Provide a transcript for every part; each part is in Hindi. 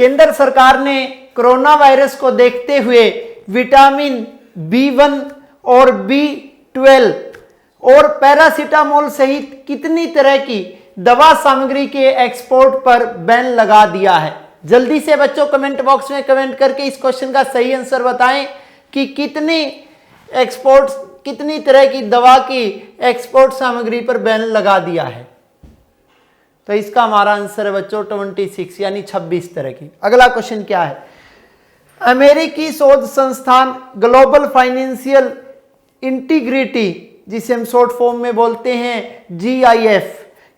केंद्र सरकार ने कोरोना वायरस को देखते हुए विटामिन B1 और B12 और पैरासीटामोल सहित कितनी तरह की दवा सामग्री के एक्सपोर्ट पर बैन लगा दिया है? जल्दी से बच्चों कमेंट बॉक्स में कमेंट करके इस क्वेश्चन का सही आंसर बताएं कि कितनी तरह की दवा की एक्सपोर्ट सामग्री पर बैन लगा दिया है। तो इसका हमारा आंसर है बच्चों 26 यानी 26 तरह की। अगला क्वेश्चन क्या है? अमेरिकी शोध संस्थान ग्लोबल फाइनेंशियल इंटीग्रिटी, जिसे हम शॉर्ट फॉर्म में बोलते हैं GIF,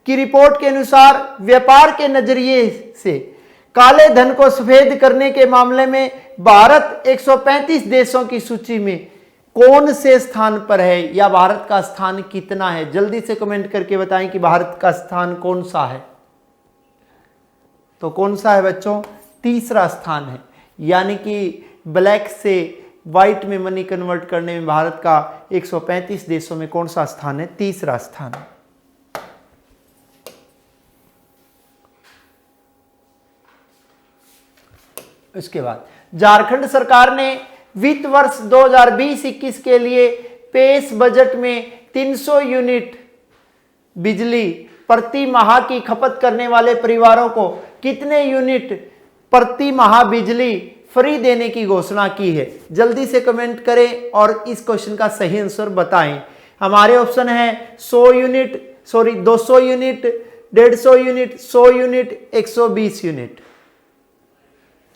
की रिपोर्ट के अनुसार व्यापार के नजरिए से काले धन को सफेद करने के मामले में भारत 135 देशों की सूची में कौन से स्थान पर है या भारत का स्थान कितना है? जल्दी से कमेंट करके बताएं कि भारत का स्थान कौन सा है। तो कौन सा है बच्चों? तीसरा स्थान है, यानी कि ब्लैक से व्हाइट में मनी कन्वर्ट करने में भारत का 135 देशों में कौन सा स्थान है? तीसरा स्थान है। उसके बाद झारखंड सरकार ने वित्त वर्ष 2020-21 के लिए पेश बजट में 300 यूनिट बिजली प्रति माह की खपत करने वाले परिवारों को कितने यूनिट प्रति माह बिजली फ्री देने की घोषणा की है? जल्दी से कमेंट करें और इस क्वेश्चन का सही आंसर बताएं। हमारे ऑप्शन है 200 यूनिट, 150 यूनिट, 100 यूनिट, 120 यूनिट।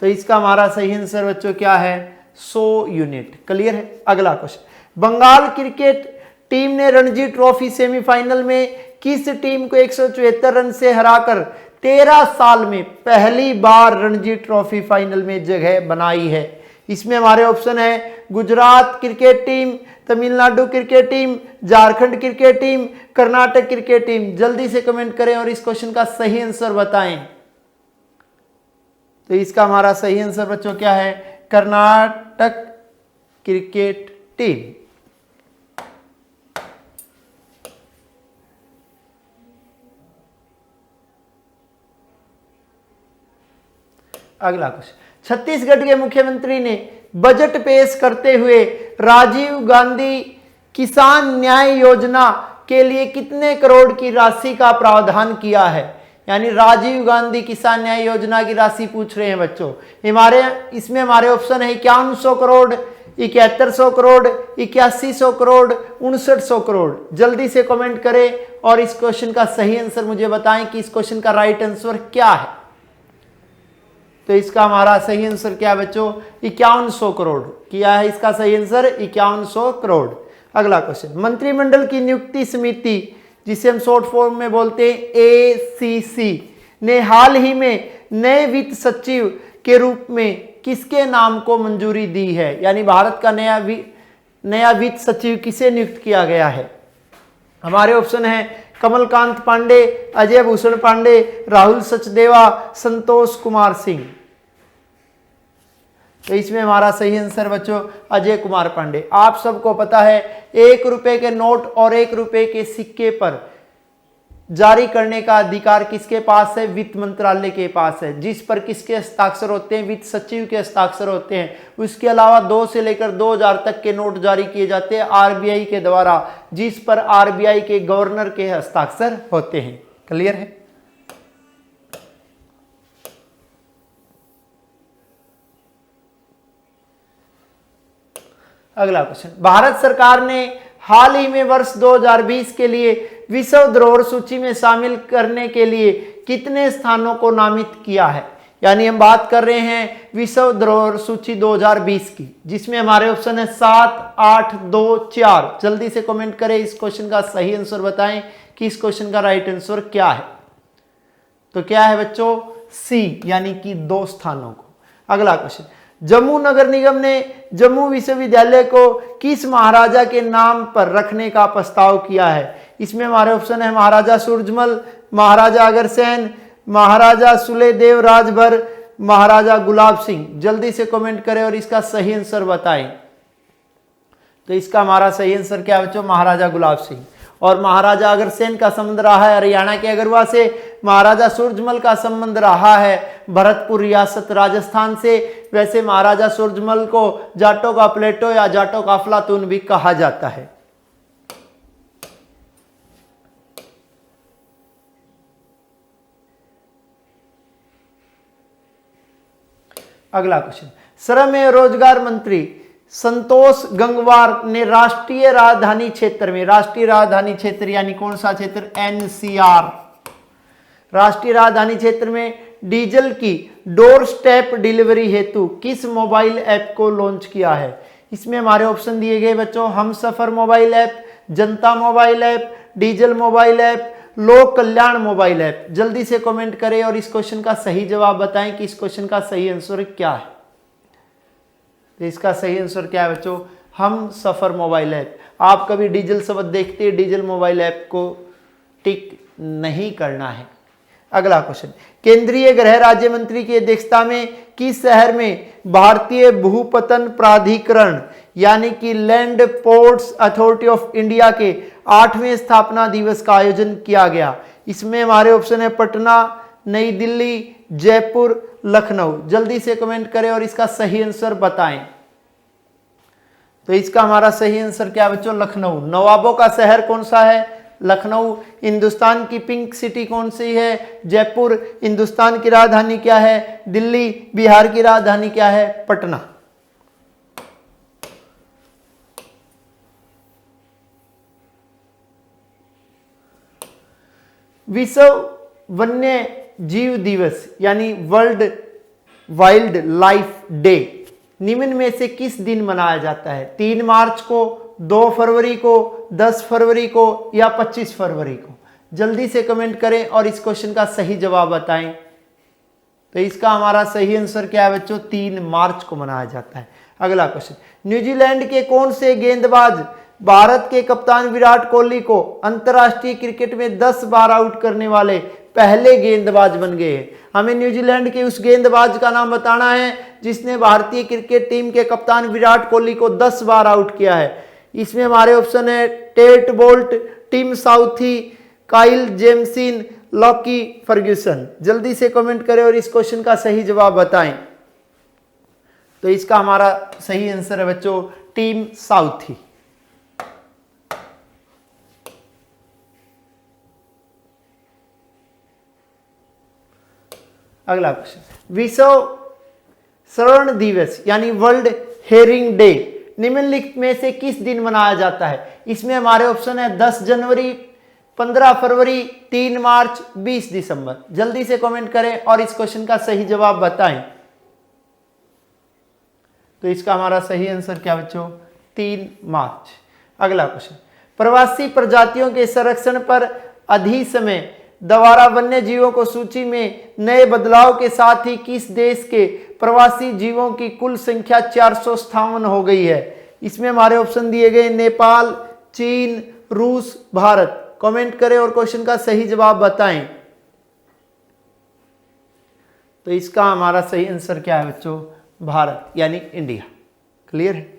तो इसका हमारा सही आंसर बच्चों क्या है? 100 यूनिट। क्लियर है? अगला क्वेश्चन, बंगाल क्रिकेट टीम ने रणजी ट्रॉफी सेमीफाइनल में किस टीम को 174 रन से हराकर 13 साल में पहली बार रणजी ट्रॉफी फाइनल में जगह बनाई है? इसमें हमारे ऑप्शन है Gujarat cricket team, Tamil Nadu cricket team, Jharkhand cricket team, Karnataka cricket team. जल्दी से कमेंट करें और इस क्वेश्चन का सही आंसर बताएं। तो इसका हमारा सही आंसर बच्चों क्या है? Karnataka cricket team. अगला क्वेश्चन, छत्तीसगढ़ के मुख्यमंत्री ने बजट पेश करते हुए राजीव गांधी किसान न्याय योजना के लिए कितने करोड़ की राशि का प्रावधान किया है? यानी राजीव गांधी किसान न्याय योजना की राशि पूछ रहे हैं बच्चों। इसमें हमारे ऑप्शन है 5100 करोड़, 7100 करोड़, 8100 करोड़, 6900 करोड़। जल्दी से कमेंट करें और इस क्वेश्चन का सही आंसर मुझे बताएं कि इस क्वेश्चन का राइट आंसर क्या है। तो इसका हमारा सही आंसर क्या है बच्चों? 5100 करोड़ किया है। इसका सही आंसर 5100 करोड़। अगला क्वेश्चन, मंत्रिमंडल की नियुक्ति समिति, जिसे हम शॉर्ट फॉर्म में बोलते हैं ACC, ने हाल ही में नए वित्त सचिव के रूप में किसके नाम को मंजूरी दी है? यानी भारत का नया वित्त सचिव किसे नियुक्त किया गया है? हमारे ऑप्शन है कमलकांत पांडे, अजय भूषण पांडे, राहुल सचदेवा, संतोष कुमार सिंह। तो इसमें हमारा सही आंसर बच्चों अजय कुमार पांडे। आप सबको पता है 1 रुपए के नोट और 1 रुपए के सिक्के पर जारी करने का अधिकार किसके पास है? वित्त मंत्रालय के पास है। जिस पर किसके हस्ताक्षर होते हैं? वित्त सचिव के हस्ताक्षर होते हैं। उसके अलावा 2 से लेकर 2000 तक के नोट जारी किए जाते हैं RBI के द्वारा, जिस पर RBI के गवर्नर के हस्ताक्षर होते हैं। क्लियर है? अगला क्वेश्चन, भारत सरकार ने हाल ही में वर्ष 2020 के लिए विश्व धरोहर सूची में शामिल करने के लिए कितने स्थानों को नामित किया है? यानी हम बात कर रहे हैं विश्व धरोहर सूची 2020 की, जिसमें हमारे ऑप्शन है 7, 8, 2, 4। जल्दी से कमेंट करें, इस क्वेश्चन का सही आंसर बताएं कि इस क्वेश्चन का राइट आंसर क्या है। तो क्या है बच्चों? C, यानी कि 2 स्थानों को। अगला क्वेश्चन, जम्मू नगर निगम ने जम्मू विश्वविद्यालय को किस महाराजा के नाम पर रखने का प्रस्ताव किया है? इसमें हमारे ऑप्शन है महाराजा सूरजमल, महाराजा अग्रसेन, महाराजा सुलेदेव राजभर, महाराजा गुलाब सिंह। जल्दी से कमेंट करें और इसका सही आंसर बताएं। तो इसका हमारा सही आंसर क्या है बच्चों? महाराजा गुलाब सिंह। और महाराजा अग्रसेन का संबंध रहा है हरियाणा के अगरवा से, महाराजा सूरजमल का संबंध रहा है भरतपुर रियासत राजस्थान से। वैसे महाराजा सूरजमल को जाटों का प्लेटो या जाटों का अफलातून भी कहा जाता है। अगला क्वेश्चन, श्रम एवं रोजगार मंत्री संतोष गंगवार ने राष्ट्रीय राजधानी क्षेत्र में, राष्ट्रीय राजधानी क्षेत्र यानी कौन सा क्षेत्र, एनसीआर, राष्ट्रीय राजधानी क्षेत्र में डीजल की डोर स्टेप डिलीवरी हेतु किस मोबाइल ऐप को लॉन्च किया है? इसमें हमारे ऑप्शन दिए गए बच्चों, हम सफर मोबाइल ऐप, जनता mobile app, diesel mobile app, लोक कल्याण मोबाइल ऐप। जल्दी से कमेंट करें और इस क्वेश्चन का सही जवाब बताएं कि इस क्वेश्चन का सही आंसर क्या है। तो इसका सही आंसर क्या है बच्चों, हम सफर मोबाइल ऐप। आप कभी डीजल शब्द देखते हैं, डीजल मोबाइल ऐप को टिक नहीं करना है। अगला क्वेश्चन, केंद्रीय गृह राज्य मंत्री की अध्यक्षता में किस शहर में भारतीय भूपत्तन प्राधिकरण यानी कि land ports authority of India के 8वें स्थापना दिवस का आयोजन किया गया? इसमें हमारे ऑप्शन है पटना, नई दिल्ली, जयपुर, लखनऊ। जल्दी से कमेंट करें और इसका सही आंसर बताएं। तो इसका हमारा सही आंसर क्या है बच्चों, लखनऊ। नवाबों का शहर कौन सा है, लखनऊ। हिंदुस्तान की पिंक सिटी कौन सी है, जयपुर। हिंदुस्तान की राजधानी क्या है, दिल्ली। बिहार की राजधानी क्या है, पटना। विश्व वन्य जीव दिवस यानी वर्ल्ड वाइल्ड लाइफ डे निम्न में से किस दिन मनाया जाता है? 3 मार्च को, 2 फरवरी को, 10 फरवरी को या 25 फरवरी को? जल्दी से कमेंट करें और इस क्वेश्चन का सही जवाब बताएं। तो इसका हमारा सही आंसर क्या है बच्चों, 3 मार्च को मनाया जाता है। अगला क्वेश्चन, न्यूजीलैंड के कौन से गेंदबाज भारत के कप्तान विराट कोहली को अंतरराष्ट्रीय क्रिकेट में 10 बार आउट करने वाले पहले गेंदबाज बन गए हैं? हमें न्यूजीलैंड के उस गेंदबाज का नाम बताना है जिसने भारतीय क्रिकेट टीम के कप्तान विराट कोहली को 10 बार आउट किया है। इसमें हमारे ऑप्शन है Tate Boult, Tim Southee, Kyle Jamieson, Lockie Ferguson. जल्दी से कमेंट करें और इस क्वेश्चन का सही जवाब बताएं। तो इसका हमारा सही आंसर है बच्चों टिम साउथी। अगला क्वेश्चन, विश्व श्रवण दिवस यानी वर्ल्ड हेयरिंग डे निम्नलिखित में से किस दिन मनाया जाता है? इसमें हमारे ऑप्शन है 10 जनवरी, 15 फरवरी, 3 मार्च, 20 दिसंबर। जल्दी से कमेंट करें और इस क्वेश्चन का सही जवाब बताएं। तो इसका हमारा सही आंसर क्या बच्चों, 3 मार्च। अगला क्वेश्चन, प्रवासी प्रजातियों के संरक्षण पर अधिसमय द्वारा वन्य जीवों को सूची में नए बदलाव के साथ ही किस देश के प्रवासी जीवों की कुल संख्या 457 हो गई है? इसमें हमारे ऑप्शन दिए गए नेपाल, चीन, रूस, भारत। कमेंट करें और क्वेश्चन का सही जवाब बताएं। तो इसका हमारा सही आंसर क्या है बच्चों, भारत यानी इंडिया। क्लियर है?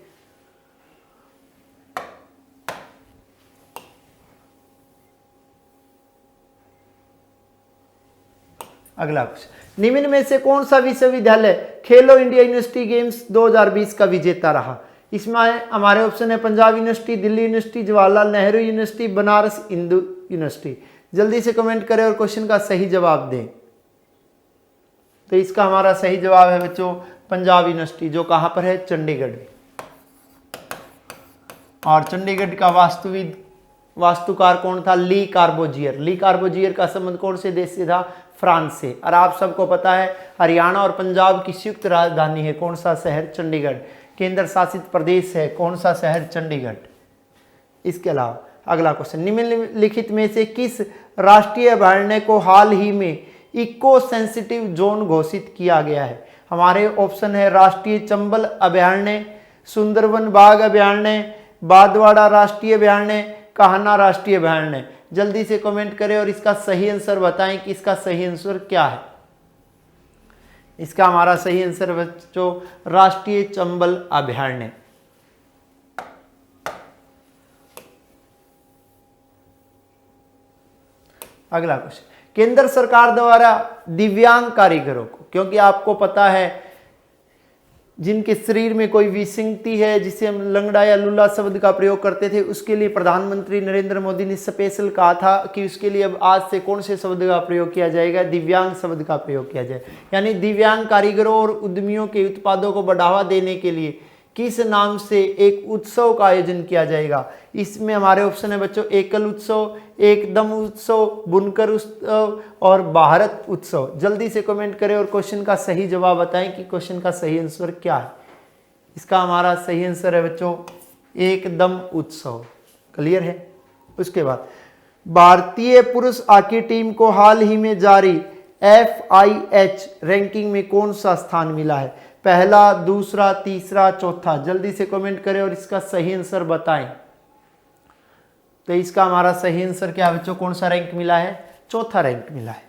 अगला क्वेश्चन, निम्न में से कौन सा विश्वविद्यालय खेलो इंडिया यूनिवर्सिटी गेम्स 2020 का विजेता रहा? इसमें हमारे ऑप्शन है Punjab university, Delhi university, Jawaharlal Nehru university, Banaras Hindu university. जल्दी से कमेंट करें और क्वेश्चन का सही जवाब दें। तो इसका हमारा सही जवाब है बच्चों पंजाब यूनिवर्सिटी, जो कहां पर है, चंडीगढ़ में। और चंडीगढ़ का वास्तुकार कौन था, ली कार्बोजियर। ली कार्बोजियर का संबंध कौन से देश से था, फ्रांस से। और आप सबको पता है हरियाणा और पंजाब की संयुक्त राजधानी है कौन सा शहर, चंडीगढ़। केंद्र शासित प्रदेश है कौन सा शहर, चंडीगढ़। इसके अलावा अगला क्वेश्चन, निम्नलिखित में से किस राष्ट्रीय अभयारण्य को हाल ही में इको सेंसिटिव जोन घोषित किया गया है? हमारे ऑप्शन है राष्ट्रीय चंबल अभयारण्य, सुंदरवन बाघ अभयारण्य, बादवाड़ा राष्ट्रीय अभयारण्य, कान्हा राष्ट्रीय अभयारण्य। जल्दी से कमेंट करें और इसका सही आंसर बताएं कि इसका सही आंसर क्या है। इसका हमारा सही आंसर बच्चों राष्ट्रीय चंबल अभयारण्य। अगला क्वेश्चन, केंद्र सरकार द्वारा दिव्यांग कारीगरों को, क्योंकि आपको पता है जिनके शरीर में कोई विसंगति है, जिसे हम लंगड़ा या लूला शब्द का प्रयोग करते थे, उसके लिए प्रधानमंत्री नरेंद्र मोदी ने स्पेशल कहा था कि उसके लिए अब आज से कौन से शब्द का प्रयोग किया जाएगा, दिव्यांग शब्द का प्रयोग किया जाए। यानी दिव्यांग कारीगरों और उद्यमियों के उत्पादों को बढ़ावा देने के लिए किस नाम से एक उत्सव का आयोजन किया जाएगा। इसमें हमारे ऑप्शन है बच्चों, एकल उत्सव, एकदम उत्सव, बुनकर उत्सव और भारत उत्सव। जल्दी से कमेंट करें और क्वेश्चन का सही जवाब बताएं कि क्वेश्चन का सही आंसर क्या है। इसका हमारा सही आंसर है बच्चों एकदम उत्सव। क्लियर है। उसके बाद भारतीय पुरुष हॉकी टीम को हाल ही में जारी FIH रैंकिंग में कौन सा स्थान मिला है, पहला, दूसरा, तीसरा, चौथा। जल्दी से कमेंट करें और इसका सही आंसर बताएं। तो इसका हमारा सही आंसर क्या है बच्चों, कौन सा रैंक मिला है, चौथा रैंक मिला है।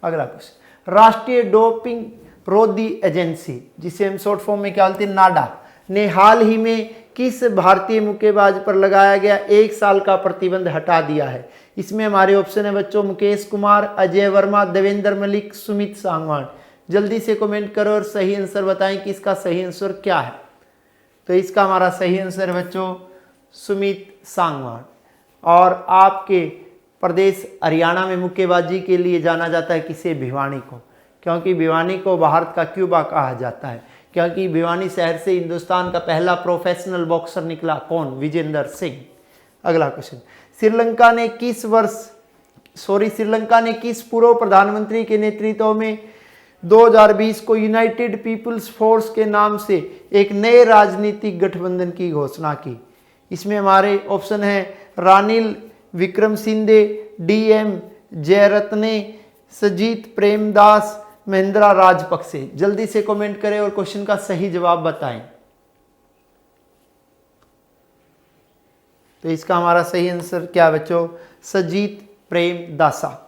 अगला क्वेश्चन, राष्ट्रीय डोपिंग रोधी एजेंसी, जिसे हम शॉर्ट फॉर्म में क्या बोलते हैं, नाडा, ने हाल ही में किस भारतीय मुक्केबाज पर लगाया गया 1 साल का प्रतिबंध हटा दिया है। इसमें हमारे ऑप्शन है बच्चों मुकेश कुमार, अजय वर्मा, देवेंद्र मलिक, सुमित सांगवान। जल्दी से कमेंट करो और सही आंसर बताएं कि इसका सही आंसर क्या है। तो इसका हमारा सही आंसर है बच्चों सुमित सांगवान। और आपके प्रदेश हरियाणा में मुक्केबाजी के लिए जाना जाता है किसे, भिवानी को, क्योंकि भिवानी को भारत का क्यूबा कहा जाता है, क्योंकि भिवानी शहर से हिंदुस्तान का पहला प्रोफेशनल बॉक्सर निकला, कौन, विजेंदर सिंह। अगला क्वेश्चन, श्रीलंका ने किस पूर्व प्रधानमंत्री के नेतृत्व में 2020 को यूनाइटेड पीपुल्स फोर्स के नाम से एक नए राजनीतिक गठबंधन की घोषणा की। इसमें हमारे ऑप्शन है रानिल विक्रमसिंघे, DM जयरत्ने, सजीत प्रेमदास, महेंद्रा राजपक्षे। जल्दी से कमेंट करें और क्वेश्चन का सही जवाब बताएं। तो इसका हमारा सही आंसर क्या बच्चों, सजीत प्रेमदासा।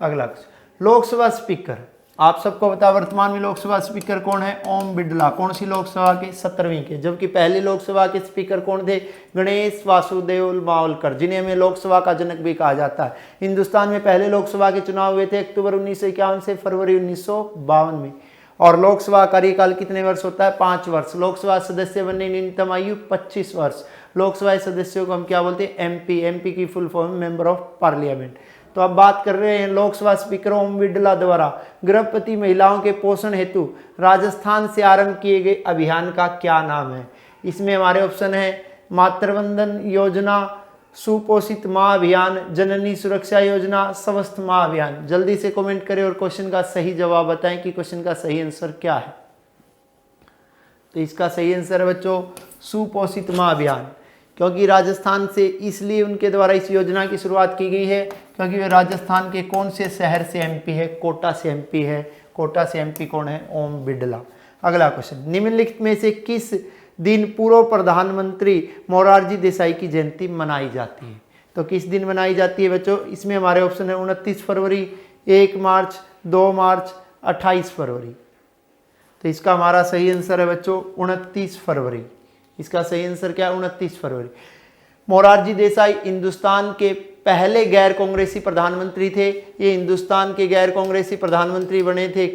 अगला लोकसभा स्पीकर, आप सबको पता वर्तमान में लोकसभा स्पीकर कौन है, ओम बिड़ला। कौन सी लोकसभा के, 17वीं के। जबकि पहले लोकसभा के स्पीकर कौन थे, गणेश वासुदेव मावलकर, जिन्हें हमें लोकसभा का जनक भी कहा जाता है। हिंदुस्तान में पहले लोकसभा के चुनाव हुए थे अक्टूबर 1951 से फरवरी 1952 में। और लोकसभा कार्यकाल कितने वर्ष होता है, 5 वर्ष। लोकसभा सदस्य बनने न्यूनतम आयु 25 वर्ष। लोकसभा सदस्यों को हम क्या बोलते हैं, MP की full form member of parliament. तो अब बात कर रहे हैं लोकसभा स्पीकर ओम बिड़ला द्वारा गर्भवती महिलाओं के पोषण हेतु राजस्थान से आरंभ किए गए अभियान का क्या नाम है। इसमें हमारे ऑप्शन है मातृवंदन योजना, सुपोषित माँ अभियान, जननी सुरक्षा योजना, स्वस्थ माँ अभियान। जल्दी से कमेंट करें और क्वेश्चन का सही जवाब बताएं कि क्वेश्चन का सही आंसर क्या है। तो इसका सही आंसर है बच्चों सुपोषित माँ अभियान, क्योंकि राजस्थान से इसलिए उनके द्वारा इस योजना की शुरुआत की गई है क्योंकि वे राजस्थान के कौन से शहर से MP है, कोटा से MP है। कोटा से MP कौन है, ओम बिड़ला। अगला क्वेश्चन, निम्नलिखित में से किस दिन पूर्व प्रधानमंत्री मोरारजी देसाई की जयंती मनाई जाती है। तो किस दिन मनाई जाती है बच्चों, इसमें हमारे ऑप्शन है 29 फरवरी, 1 मार्च, 2 मार्च, 28 फरवरी। तो इसका हमारा सही आंसर है बच्चों 29 फरवरी। इसका सही आंसर क्या है, 29 फरवरी। मोरारजी देसाई हिंदुस्तान के पहले गैर कांग्रेसी प्रधानमंत्री थे। ये हिंदुस्तान के गैर कांग्रेसी प्रधानमंत्री बने थे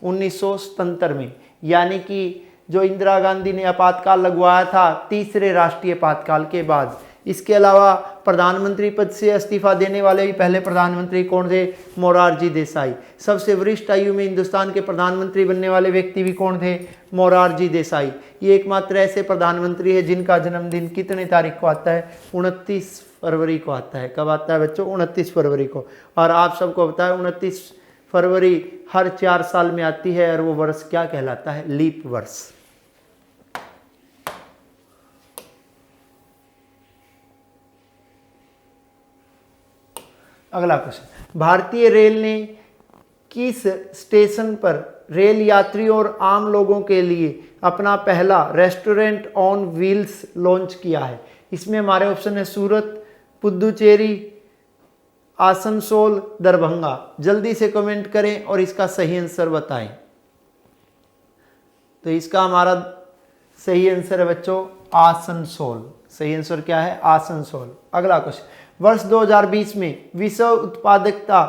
1977 में, यानी कि जो इंदिरा गांधी ने आपातकाल लगवाया था तीसरे राष्ट्रीय आपातकाल के बाद। इसके अलावा प्रधानमंत्री पद से इस्तीफा देने वाले भी पहले प्रधानमंत्री कौन थे, मोरारजी देसाई। सबसे वरिष्ठ आयु में हिंदुस्तान के प्रधानमंत्री बनने वाले व्यक्ति भी कौन थे, मोरारजी देसाई। ये एकमात्र ऐसे प्रधानमंत्री है जिनका जन्मदिन कितने तारीख को आता है, 29 फरवरी को आता है। कब आता है बच्चों, 29 फरवरी को। और आप सबको पता है 29 फरवरी हर 4 साल में आती है और वो वर्ष क्या कहलाता है, लीप वर्ष। अगला क्वेश्चन, भारतीय रेल ने किस स्टेशन पर रेल यात्रियों और आम लोगों के लिए अपना पहला रेस्टोरेंट ऑन व्हील्स लॉन्च किया है। इसमें हमारे ऑप्शन है सूरत, पुदुचेरी, आसनसोल, दरभंगा। जल्दी से कमेंट करें और इसका सही आंसर बताएं। तो इसका हमारा सही आंसर है बच्चों आसनसोल। सही आंसर क्या है? आसनसोल। अगला क्वेश्चन, वर्ष 2020 में विश्व उत्पादकता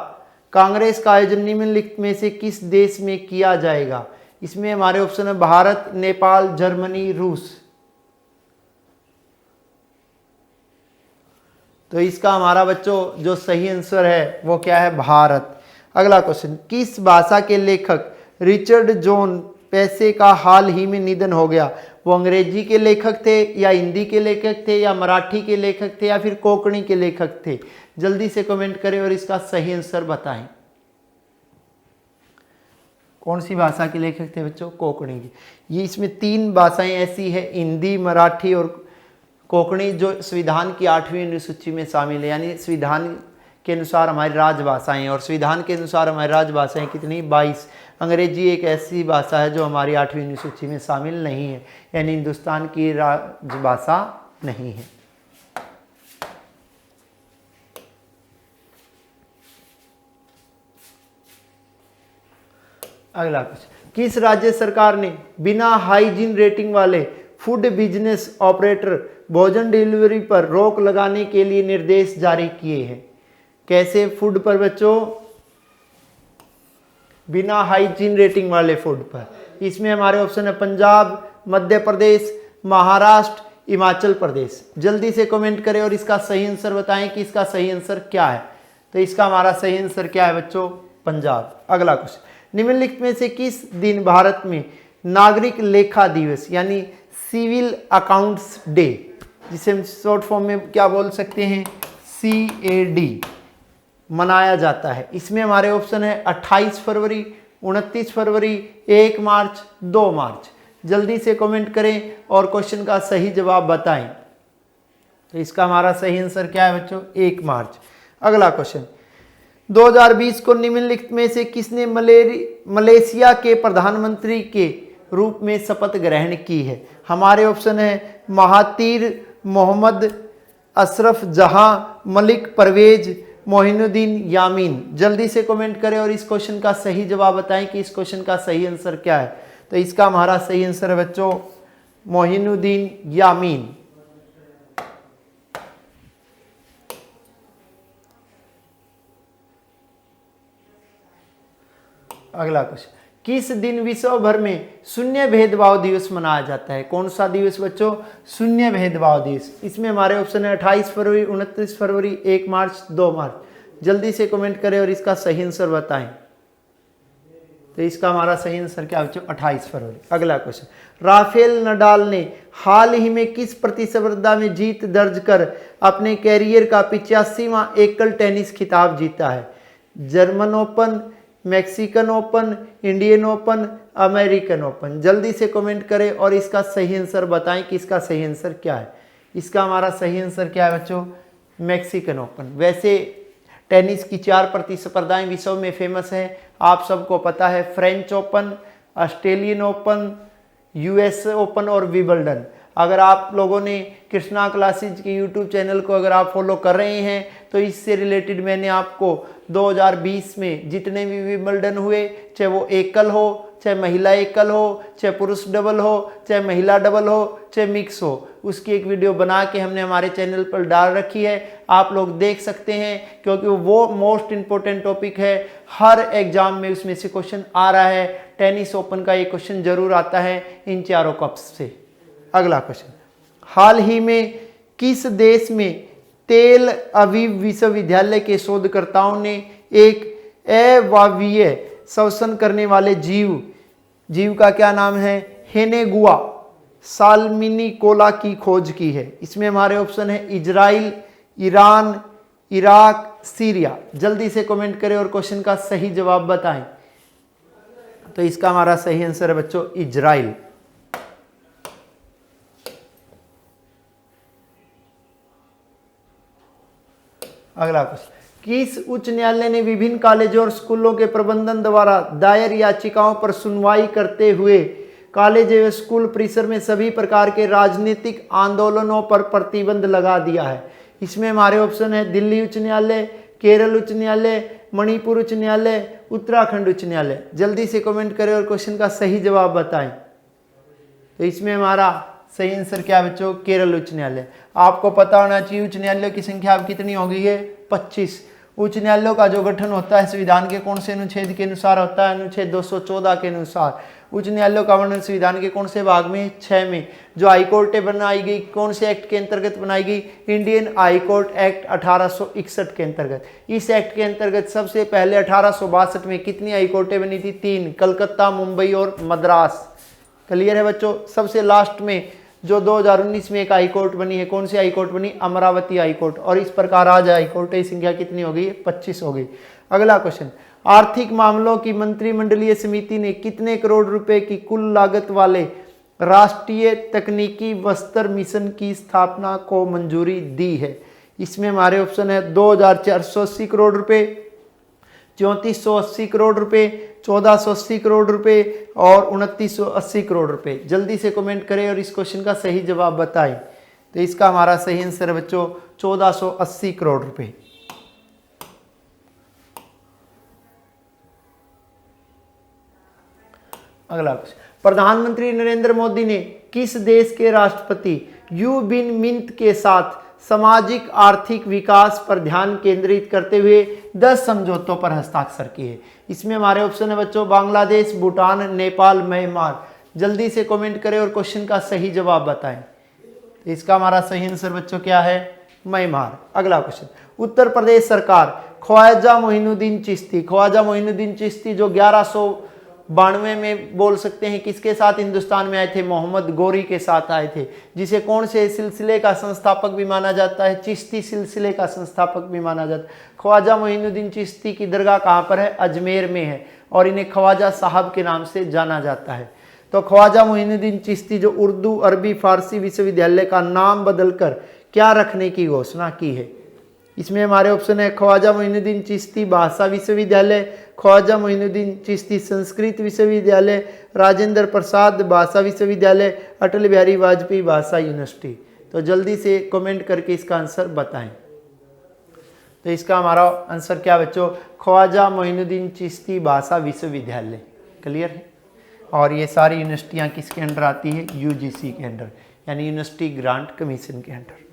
कांग्रेस का आयोजन निम्नलिखित में से किस देश में किया जाएगा? इसमें हमारे ऑप्शन है भारत, नेपाल, जर्मनी, रूस। तो इसका हमारा बच्चों जो सही आंसर है वो क्या है? भारत। अगला क्वेश्चन, किस भाषा के लेखक रिचर्ड जॉन पेसे का हाल ही में निधन हो गया? वो अंग्रेजी के लेखक थे या हिंदी के लेखक थे या मराठी के लेखक थे या फिर कोंकणी के लेखक थे? जल्दी से कमेंट करें और इसका सही आंसर बताएं। कौन सी भाषा के लेखक थे बच्चों? कोंकणी की। ये इसमें 3 भाषाएं ऐसी है, हिंदी, मराठी और कोंकणी, जो संविधान की 8वीं अनुसूची में शामिल है। यानी संविधान के अनुसार हमारी राजभाषाएं हैं और संविधान के अनुसार हमारी राजभाषाएं कितनी? 22। अंग्रेजी एक ऐसी भाषा है जो हमारी 8वीं अनुसूची में शामिल नहीं है, यानी हिंदुस्तान की राजभाषा नहीं है। अगला क्वेश्चन, किस राज्य सरकार ने बिना हाइजीन रेटिंग वाले फूड बिजनेस ऑपरेटर भोजन डिलीवरी पर रोक लगाने के लिए निर्देश जारी किए हैं? कैसे फूड पर बच्चों? बिना हाइजीन रेटिंग वाले फूड पर। इसमें हमारे ऑप्शन है पंजाब, मध्य प्रदेश, महाराष्ट्र, हिमाचल प्रदेश। जल्दी से कमेंट करें और इसका सही आंसर बताएं कि इसका सही आंसर क्या है। तो इसका हमारा सही आंसर क्या है बच्चों? पंजाब। अगला क्वेश्चन, निम्नलिखित में से किस दिन भारत में नागरिक लेखा दिवस यानी सिविल अकाउंट्स डे, जिसे हम शॉर्ट फॉर्म में क्या बोल सकते हैं? CAD, मनाया जाता है? इसमें हमारे ऑप्शन है 28 फरवरी, 29 फरवरी, 1 मार्च, 2 मार्च। जल्दी से कमेंट करें और क्वेश्चन का सही जवाब बताएं। तो इसका हमारा सही आंसर क्या है बच्चों? 1 मार्च। अगला क्वेश्चन, 2020 को निम्नलिखित में से किसने मलेशिया के प्रधानमंत्री के रूप में शपथ ग्रहण की है? हमारे ऑप्शन है महातीर मोहम्मद, अशरफ जहां, मलिक परवेज, मोइनुद्दीन यामीन। जल्दी से कमेंट करें और इस क्वेश्चन का सही जवाब बताएं कि इस क्वेश्चन का सही आंसर क्या है। तो इसका हमारा सही आंसर है बच्चों मोइनुद्दीन यामीन। अगला क्वेश्चन, किस दिन विश्व भर में शून्य भेदभाव दिवस मनाया जाता है? कौन सा दिवस बच्चों? शून्य भेदभाव दिवस। इसमें हमारे ऑप्शन है 28 फरवरी, 29 फरवरी, 1 मार्च, 2 मार्च। जल्दी से कमेंट करें और इसका सही आंसर बताएं। तो इसका हमारा सही आंसर क्या बच्चों? 28 फरवरी। अगला क्वेश्चन, राफेल नडाल ने हाल ही में किस प्रतिस्पर्धा में जीत दर्ज कर अपने कैरियर का 85वां एकल टेनिस खिताब जीता है? German open, Mexican open, Indian open, American open. जल्दी से कमेंट करें और इसका सही आंसर बताएं कि इसका सही आंसर क्या है। इसका हमारा सही आंसर क्या है बच्चों? Mexican open. वैसे टेनिस की 4 प्रतिस्पर्धाएं विश्व में फेमस है, आप सबको पता है, French open, Australian open, US open और विंबलडन। अगर आप लोगों ने कृष्णा क्लासेज के YouTube चैनल को अगर आप फॉलो कर रहे हैं तो इससे रिलेटेड मैंने आपको 2020 में जितने भी विंबलडन हुए, चाहे वो एकल हो, चाहे महिला एकल हो, चाहे पुरुष डबल हो, चाहे महिला डबल हो, चाहे मिक्स हो, उसकी एक वीडियो बना के हमने हमारे चैनल पर डाल रखी है, आप लोग देख सकते हैं, क्योंकि वो मोस्ट इम्पोर्टेंट टॉपिक है। हर एग्जाम में उसमें से क्वेश्चन आ रहा है। टेनिस ओपन का ये क्वेश्चन जरूर आता है इन चारों कप्स से। अगला क्वेश्चन, हाल ही में किस देश में तेल अवीव विश्वविद्यालय के शोधकर्ताओं ने एक अवायवीय श्वसन करने वाले जीव का क्या नाम है? हेनेगुआ साल्मिनिकोला की खोज की है? इसमें हमारे ऑप्शन है इजराइल, ईरान, इराक, सीरिया। जल्दी से कमेंट करें और क्वेश्चन का सही जवाब बताएं। तो इसका हमारा सही आंसर है बच्चों इजराइल। अगला क्वेश्चन, किस उच्च न्यायालय ने विभिन्न कॉलेजों और स्कूलों के प्रबंधन द्वारा दायर याचिकाओं पर सुनवाई करते हुए कॉलेज एवं स्कूल परिसर में सभी प्रकार के राजनीतिक आंदोलनों पर प्रतिबंध लगा दिया है? इसमें हमारे ऑप्शन है दिल्ली उच्च न्यायालय, केरल उच्च न्यायालय, मणिपुर उच्च न्यायालय, उत्तराखंड उच्च न्यायालय। जल्दी से कमेंट करें और क्वेश्चन का सही जवाब बताएं। तो इसमें हमारा सही आंसर क्या है बच्चों? केरल उच्च न्यायालय। आपको पता होना चाहिए उच्च न्यायालयों की संख्या अब कितनी हो गई है? 25। उच्च न्यायालयों का जो गठन होता है संविधान के कौन से अनुच्छेद के अनुसार होता है? अनुच्छेद 214 के अनुसार। उच्च न्यायालयों का वर्णन संविधान के कौन से भाग में? 6 में। जो हाईकोर्टें बनाई गई कौन से एक्ट के अंतर्गत बनाई गई? इंडियन हाईकोर्ट एक्ट 1861 के अंतर्गत। इस एक्ट के अंतर्गत सबसे पहले 1862 में कितनी हाईकोर्टें बनी थी? 3, कलकत्ता, मुंबई और मद्रास। क्लियर है बच्चों? सबसे लास्ट में जो 2019 में एक हाईकोर्ट बनी है, कौन सी हाईकोर्ट बनी? अमरावती हाईकोर्ट। और इस प्रकार आज हाईकोर्ट की संख्या कितनी हो गई? 25 हो गई। अगला क्वेश्चन, आर्थिक मामलों की मंत्रिमंडलीय समिति ने कितने करोड़ रुपए की कुल लागत वाले राष्ट्रीय तकनीकी बस्तर मिशन की स्थापना को मंजूरी दी है? इसमें हमारे ऑप्शन है 2480 करोड़ रुपए, 3480 करोड़ रुपए, 1480 करोड़ रुपए और 2980 करोड़ रुपए। जल्दी से कमेंट करें और इस क्वेश्चन का सही जवाब बताएं। तो इसका हमारा सही आंसर है बच्चों 1480 करोड़ रुपए। अगला क्वेश्चन, प्रधानमंत्री नरेंद्र मोदी ने किस देश के राष्ट्रपति यू बिन मिंत के साथ सामाजिक आर्थिक विकास पर ध्यान केंद्रित करते हुए 10 समझौतों पर हस्ताक्षर किए? इसमें हमारे ऑप्शन है बच्चों बांग्लादेश, भूटान, नेपाल, म्यांमार। जल्दी से कमेंट करें और क्वेश्चन का सही जवाब बताएं। तो इसका हमारा सही आंसर बच्चों क्या है? म्यांमार। अगला क्वेश्चन, उत्तर प्रदेश सरकार ख्वाजा मोइनुद्दीन चिश्ती, ख्वाजा मोइनुद्दीन चिश्ती जो 1192 में बोल सकते हैं किसके साथ हिंदुस्तान में आए थे? मोहम्मद गौरी के साथ आए थे, जिसे कौन से सिलसिले का संस्थापक भी माना जाता है? चिश्ती सिलसिले का संस्थापक भी माना जाता है। ख्वाजा मोइनुद्दीन चिश्ती की दरगाह कहाँ पर है? अजमेर में है और इन्हें ख्वाजा साहब के नाम से जाना जाता है। तो ख्वाजा मोइनुद्दीन चिश्ती जो उर्दू, अरबी, फारसी विश्वविद्यालय का नाम बदलकर क्या रखने की घोषणा की है? इसमें हमारे ऑप्शन है ख्वाजा मोइनुद्दीन चिश्ती भाषा विश्वविद्यालय, ख्वाजा मोइनुद्दीन चिश्ती संस्कृत विश्वविद्यालय, राजेंद्र प्रसाद भाषा विश्वविद्यालय, अटल बिहारी वाजपेयी भाषा यूनिवर्सिटी। तो जल्दी से कमेंट करके इसका आंसर बताएं। तो इसका हमारा आंसर क्या बच्चों? ख्वाजा मोइनुद्दीन चिश्ती भाषा विश्वविद्यालय। क्लियर है? और ये सारी यूनिवर्सिटियाँ किसके अंडर आती है? यूजीसी के अंडर, यानी यूनिवर्सिटी ग्रांट कमीशन के अंडर।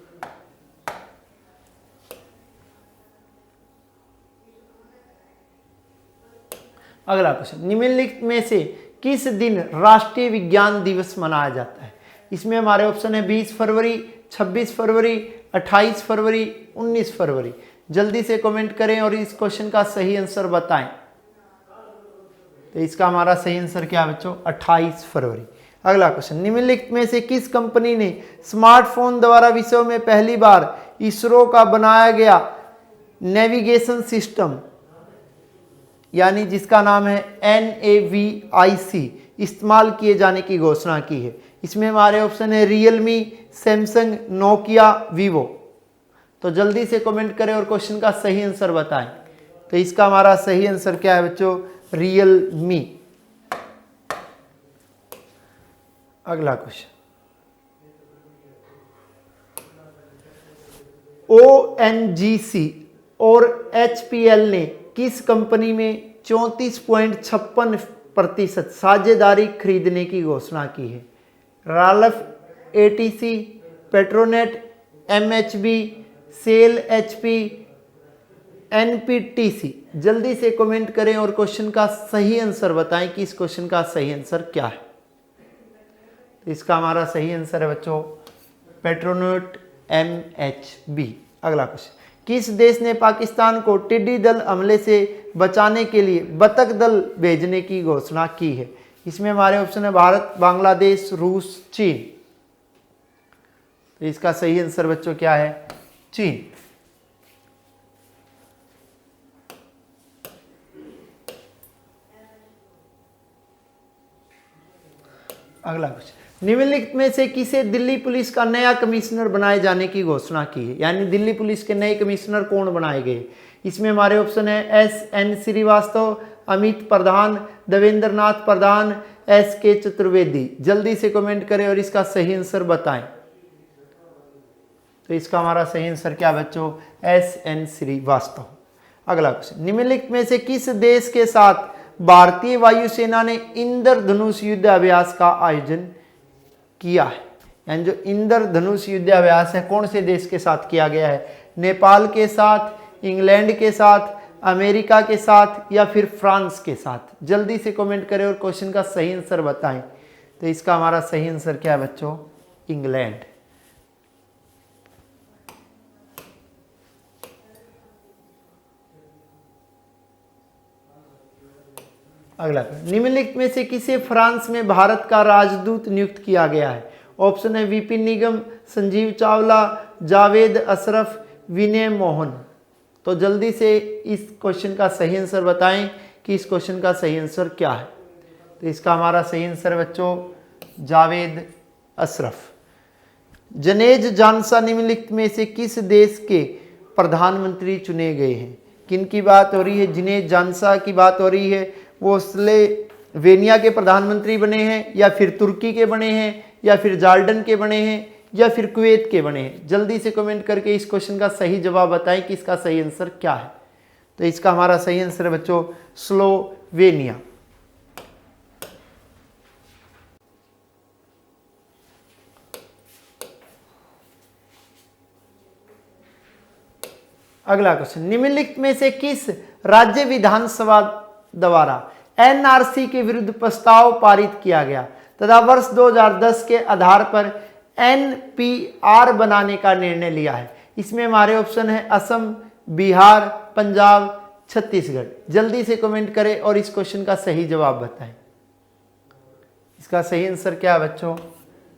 अगला क्वेश्चन, निम्नलिखित में से किस दिन राष्ट्रीय विज्ञान दिवस मनाया जाता है? इसमें हमारे ऑप्शन है 20 फरवरी, 26 फरवरी, 28 फरवरी, 19 फरवरी। जल्दी से कमेंट करें और इस क्वेश्चन का सही आंसर बताएं। तो इसका हमारा सही आंसर क्या है बच्चों? 28 फरवरी। अगला क्वेश्चन, निम्नलिखित में से किस कंपनी ने स्मार्टफोन द्वारा विश्व में पहली बार इसरो का बनाया गया नेविगेशन सिस्टम, यानी जिसका नाम है NAVIC, इस्तेमाल किए जाने की घोषणा की है? इसमें हमारे ऑप्शन है रियलमी, सैमसंग, नोकिया, वीवो। तो जल्दी से कमेंट करें और क्वेश्चन का सही आंसर बताएं। तो इसका हमारा सही आंसर क्या है बच्चों? रियलमी। अगला क्वेश्चन, ONGC और HPL ने किस कंपनी में 34.56% साझेदारी खरीदने की घोषणा की है? राल्फ, ATC, Petronet, MHB, SAIL HP, NPTC। जल्दी से कमेंट करें और क्वेश्चन का सही आंसर बताएं कि इस क्वेश्चन का सही आंसर क्या है? तो इसका हमारा सही आंसर है बच्चों पेट्रोनेट, MHB। अगला क्वेश्चन, किस देश ने पाकिस्तान को टिड्डी दल हमले से बचाने के लिए बतख दल भेजने की घोषणा की है? इसमें हमारे ऑप्शन है भारत, बांग्लादेश, रूस, चीन। तो इसका सही आंसर बच्चों क्या है? चीन। अगला क्वेश्चन, निम्नलिखित में से किसे दिल्ली पुलिस का नया कमिश्नर बनाए जाने की घोषणा की है? यानी दिल्ली पुलिस के नए कमिश्नर कौन बनाए गए? इसमें हमारे ऑप्शन है SN श्रीवास्तव, अमित प्रधान, देवेंद्र नाथ प्रधान, SK चतुर्वेदी। जल्दी से कमेंट करें और इसका सही आंसर बताएं। तो इसका हमारा सही आंसर क्या बच्चों? SN श्रीवास्तव। अगला क्वेश्चन, निम्नलिखित में से किस देश के साथ भारतीय वायुसेना ने इंद्रधनुष युद्ध अभ्यास का आयोजन किया है? यानी जो इंद्रधनुष युद्ध अभ्यास है कौन से देश के साथ किया गया है? नेपाल के साथ, इंग्लैंड के साथ, अमेरिका के साथ या फिर फ्रांस के साथ? जल्दी से कमेंट करें और क्वेश्चन का सही आंसर बताएं। तो इसका हमारा सही आंसर क्या है बच्चों? इंग्लैंड। अगला, निम्नलिखित में से किसे फ्रांस में भारत का राजदूत नियुक्त किया गया है? ऑप्शन है विपिन निगम, संजीव चावला, जावेद अशरफ, विनय मोहन। तो जल्दी से इस क्वेश्चन का सही आंसर बताएं कि इस क्वेश्चन का सही आंसर क्या है। तो इसका हमारा सही आंसर बच्चों जावेद अशरफ। जनेज जानसा निम्नलिखित में से किस देश के प्रधानमंत्री चुने गए हैं? किन की बात हो रही है? जनेज जानसा की बात हो रही है। वो स्लोवेनिया के प्रधानमंत्री बने हैं या फिर तुर्की के बने हैं या फिर जॉर्डन के बने हैं या फिर कुवैत के बने हैं? जल्दी से कमेंट करके इस क्वेश्चन का सही जवाब बताएं कि इसका सही आंसर क्या है। तो इसका हमारा सही आंसर है बच्चों स्लोवेनिया। अगला क्वेश्चन, निम्नलिखित में से किस राज्य विधानसभा द्वारा एनआरसी के विरुद्ध प्रस्ताव पारित किया गया तथा वर्ष 2010 के आधार पर एनपीआर बनाने का निर्णय लिया है? इसमें हमारे ऑप्शन है असम, बिहार, पंजाब, छत्तीसगढ़। जल्दी से कमेंट करें और इस क्वेश्चन का सही जवाब बताएं। इसका सही आंसर क्या है बच्चों?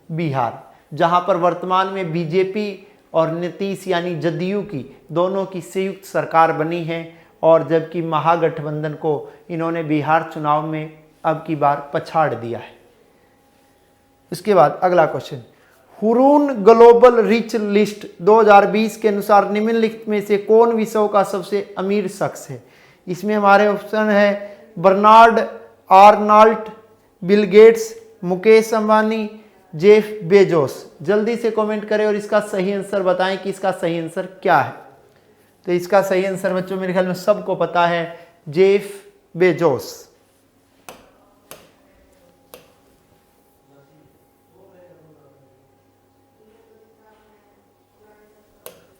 बिहार, जहां पर वर्तमान में बीजेपी और नीतीश यानी जदयू की दोनों की संयुक्त सरकार बनी है, और जबकि महागठबंधन को इन्होंने बिहार चुनाव में अब की बार पछाड़ दिया है। इसके बाद अगला question, Hurun global rich list 2020 के अनुसार निम्नलिखित में से कौन विश्व का सबसे अमीर शख्स है? इसमें हमारे ऑप्शन है Bernard Arnault, Bill Gates, Mukesh Ambani, Jeff Bezos. जल्दी से कमेंट करें और इसका सही आंसर बताएं कि इसका सही आंसर क्या है। तो इसका सही आंसर बच्चों मेरे ख्याल में सबको पता है, जेफ बेजोस।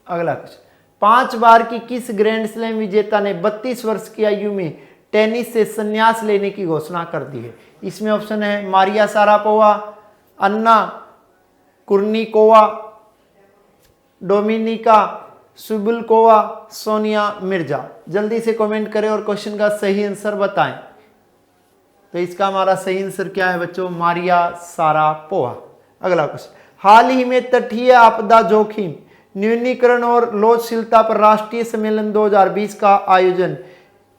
अगला क्वेश्चन, 5 बार की किस ग्रैंड स्लैम विजेता ने 32 वर्ष की आयु में टेनिस से संन्यास लेने की घोषणा कर दी है? इसमें ऑप्शन है मारिया शारापोवा, अन्ना कुर्निकोवा, डोमिनिका सुबुलकोवा, सोनिया मिर्जा। जल्दी से कमेंट करें और क्वेश्चन का सही आंसर बताएं। तो इसका हमारा सही आंसर क्या है बच्चों? Maria Sharapova. अगला क्वेश्चन, हाल ही में तटीय आपदा जोखिम न्यूनीकरण और लोचशीलता पर राष्ट्रीय सम्मेलन 2020 का आयोजन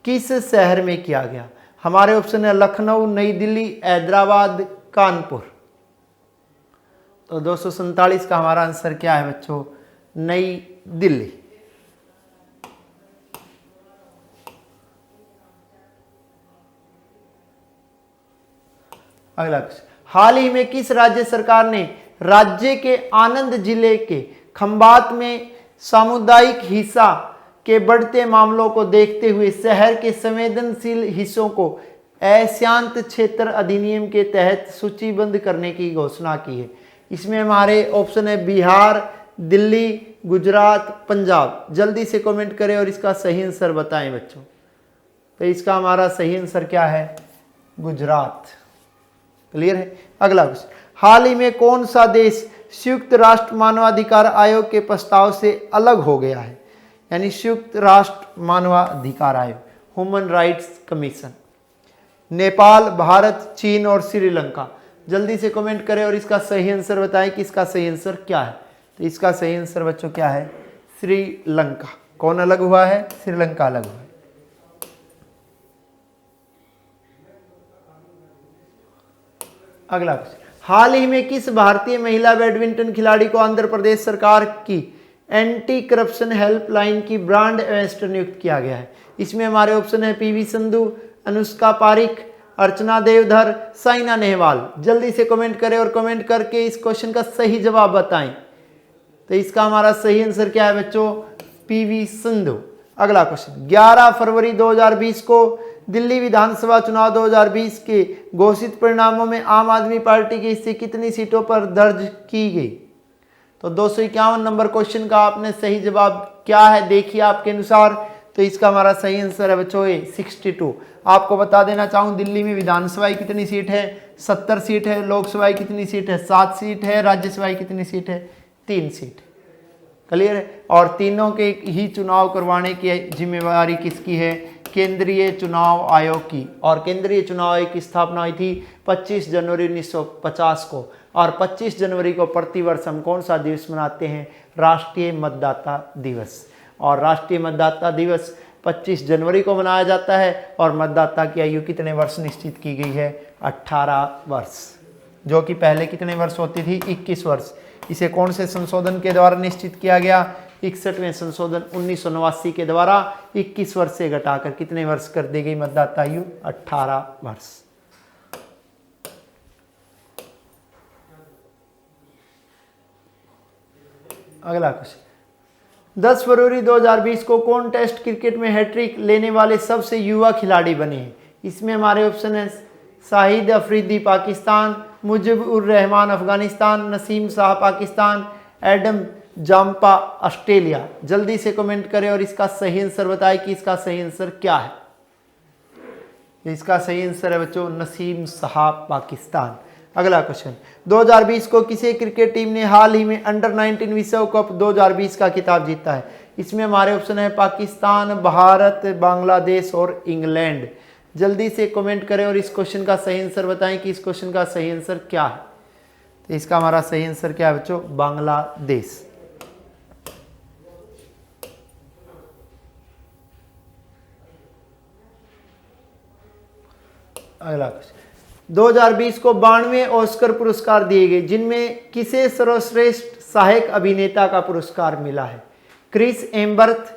किस शहर में किया गया? हमारे ऑप्शन है लखनऊ, नई दिल्ली, हैदराबाद, कानपुर। तो 247 का हमारा आंसर क्या है बच्चों? नई दिल्ली। अगला क्वेश्चन, हाल ही में किस राज्य सरकार ने राज्य के आनंद जिले के खंबात में सामुदायिक हिंसा के बढ़ते मामलों को देखते हुए शहर के संवेदनशील हिस्सों को अशांत क्षेत्र अधिनियम के तहत सूचीबद्ध करने की घोषणा की है? इसमें हमारे ऑप्शन है बिहार, दिल्ली, गुजरात, पंजाब। जल्दी से कमेंट करें और इसका सही आंसर बताएं बच्चों। तो इसका हमारा सही आंसर क्या है? गुजरात। क्लियर है? अगला क्वेश्चन, हाल ही में कौन सा देश संयुक्त राष्ट्र मानवाधिकार आयोग के प्रस्ताव से अलग हो गया है? यानी संयुक्त राष्ट्र मानवाधिकार आयोग, human rights commission. Nepal, Bharat, चीन और श्रीलंका। जल्दी से कमेंट करें और इसका सही आंसर बताएं कि इसका सही आंसर क्या है। तो इसका सही आंसर बच्चों क्या है? श्रीलंका। कौन अलग हुआ है? श्रीलंका अलग हुआ है। अगला क्वेश्चन, हाल ही में किस भारतीय महिला बैडमिंटन खिलाड़ी को आंध्र प्रदेश सरकार की एंटी करप्शन हेल्पलाइन की ब्रांड एम्बेसडर नियुक्त किया गया है? इसमें हमारे ऑप्शन है पीवी संधू, अनुष्का पारिक, अर्चना देवधर, साइना नेहवाल। जल्दी से कमेंट करें और कमेंट करके इस क्वेश्चन का सही जवाब बताएं। तो इसका हमारा सही आंसर क्या है बच्चों? पीवी संधू। अगला क्वेश्चन, 11 फरवरी 2020 को दिल्ली विधानसभा चुनाव 2020 के घोषित परिणामों में आम आदमी पार्टी की हिस्से कितनी सीटों पर दर्ज की गई? तो 251 नंबर क्वेश्चन का आपने सही जवाब क्या है देखिए आपके अनुसार। तो इसका हमारा सही आंसर है बच्चों 62। आपको बता देना चाहूँ दिल्ली में विधानसभा कितनी सीट है? 70 सीट है। लोकसभा कितनी सीट है? 7 सीट है। राज्यसभा कितनी सीट है? 3 सीट। क्लियर है। और तीनों के ही चुनाव करवाने की जिम्मेवारी किसकी है? केंद्रीय चुनाव आयोग की। और केंद्रीय चुनाव आयोग की स्थापना हुई थी 25 जनवरी 1950 को। और 25 जनवरी को प्रतिवर्ष हम कौन सा दिवस मनाते हैं? राष्ट्रीय मतदाता दिवस। और राष्ट्रीय मतदाता दिवस 25 जनवरी को मनाया जाता है। और मतदाता की आयु कितने वर्ष निश्चित की गई है? 18 वर्ष, जो कि पहले कितने वर्ष होती थी? 21 वर्ष। इसे कौन से संशोधन के द्वारा निश्चित किया गया? 61वें संशोधन 1989 के द्वारा 21 वर्ष से घटाकर कितने वर्ष कर दी गई मतदाता आयु? 18 वर्ष। अगला क्वेश्चन, 10 फरवरी 2020 को कौन टेस्ट क्रिकेट में हैट्रिक लेने वाले सबसे युवा खिलाड़ी बने हैं? इसमें हमारे ऑप्शन है Shahid Afridi Pakistan, Mujeeb ur Rahman Afghanistan, Naseem Shah Pakistan, Adam Zampa Australia. जल्दी से कमेंट करें और इसका सही आंसर बताएं कि इसका सही आंसर क्या है। इसका सही आंसर है बच्चों नसीम शाह पाकिस्तान। अगला क्वेश्चन, 2020 को किसी क्रिकेट टीम ने हाल ही में अंडर 19 विश्व कप 2020 का खिताब जीता है? इसमें हमारे ऑप्शन है पाकिस्तान, भारत, बांग्लादेश और इंग्लैंड। जल्दी से कमेंट करें और इस क्वेश्चन का सही आंसर बताएं कि इस क्वेश्चन का सही आंसर क्या है। तो इसका हमारा सही आंसर क्या है बच्चों? बांग्लादेश। अगला क्वेश्चन, 2020 को 92 ऑस्कर पुरस्कार दिए गए, जिनमें किसे सर्वश्रेष्ठ सहायक अभिनेता का पुरस्कार मिला है? Chris Hemsworth,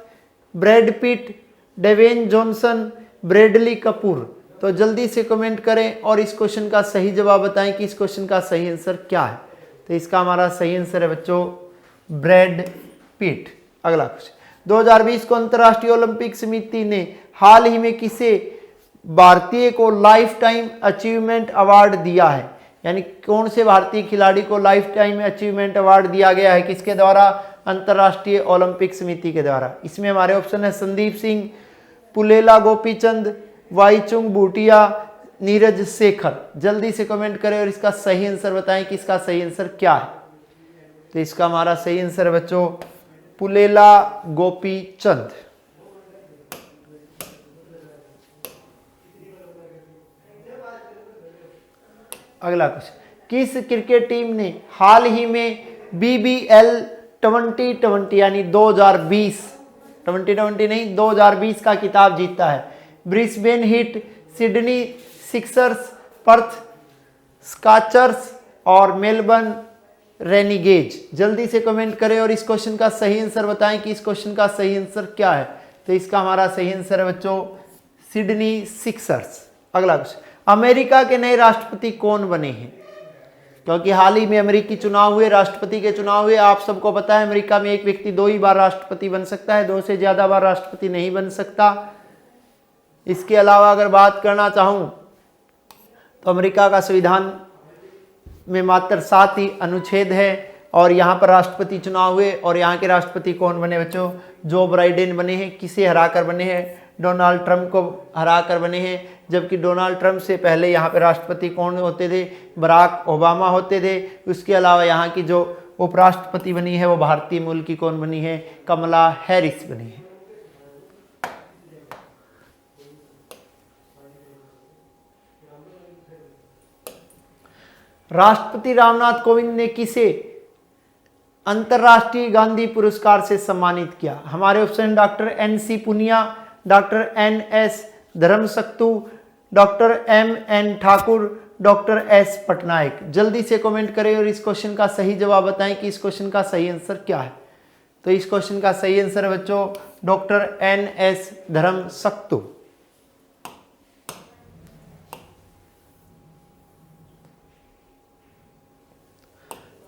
Brad Pitt, Dwayne Johnson, Bradley Cooper. तो जल्दी से कमेंट करें और इस क्वेश्चन का सही जवाब बताएं कि इस क्वेश्चन का सही आंसर क्या है। तो इसका हमारा सही आंसर है बच्चों ब्रैड पिट। अगला क्वेश्चन, 2020 को अंतर्राष्ट्रीय ओलंपिक समिति ने हाल ही में किसे भारतीय को लाइफ टाइम अचीवमेंट अवार्ड दिया है? यानी कौन से भारतीय खिलाड़ी को लाइफ टाइम अचीवमेंट अवार्ड दिया गया है? किसके द्वारा? अंतर्राष्ट्रीय ओलंपिक समिति के द्वारा। इसमें हमारे ऑप्शन है संदीप सिंह, पुलेला गोपीचंद, वाईचुंग भूटिया, नीरज शेखर। जल्दी से कमेंट करें और इसका सही आंसर बताएं कि इसका सही आंसर क्या है। तो इसका हमारा सही आंसर है बच्चों पुलेला गोपीचंद। अगला क्वेश्चन, किस क्रिकेट टीम ने हाल ही में BBL 2020 यानी 2020 नहीं 2020 का खिताब जीता है? Brisbane hit, Sydney Sixers, Perth scorchers और मेलबर्न रेनिगेज। जल्दी से कमेंट करें और इस क्वेश्चन का सही आंसर बताएं कि इस क्वेश्चन का सही आंसर क्या है। तो इसका हमारा सही आंसर है बच्चों सिडनी सिक्सर्स। अगला क्वेश्चन, अमेरिका के नए राष्ट्रपति कौन बने हैं? क्योंकि हाल ही में अमेरिकी चुनाव हुए, राष्ट्रपति के चुनाव हुए। आप सबको पता है अमेरिका में एक व्यक्ति 2 ही बार राष्ट्रपति बन सकता है, 2 से ज्यादा बार राष्ट्रपति नहीं बन सकता। इसके अलावा अगर बात करना चाहूं तो अमेरिका का संविधान में मात्र 7 ही अनुच्छेद है और यहाँ पर राष्ट्रपति चुनाव हुए और यहाँ के राष्ट्रपति कौन बने बच्चों? जो बाइडेन बने हैं। किसे हराकर बने हैं? डोनाल्ड ट्रंप को हराकर बने हैं। जबकि डोनाल्ड ट्रंप से पहले यहाँ पे राष्ट्रपति कौन होते थे? बराक ओबामा होते थे। उसके अलावा यहाँ की जो उपराष्ट्रपति बनी है वो भारतीय मूल की कौन बनी है? कमला हैरिस बनी है। राष्ट्रपति रामनाथ कोविंद ने किसे अंतर्राष्ट्रीय गांधी पुरस्कार से सम्मानित किया? हमारे option doctor NC Puniya, doctor NS Dharmasaktu, doctor MN Thakur, doctor S Patnaik. जल्दी से कमेंट करें और इस क्वेश्चन का सही जवाब बताएं कि इस क्वेश्चन का सही आंसर क्या है। तो इस क्वेश्चन का सही आंसर है बच्चों डॉक्टर NS धर्मसक्तु।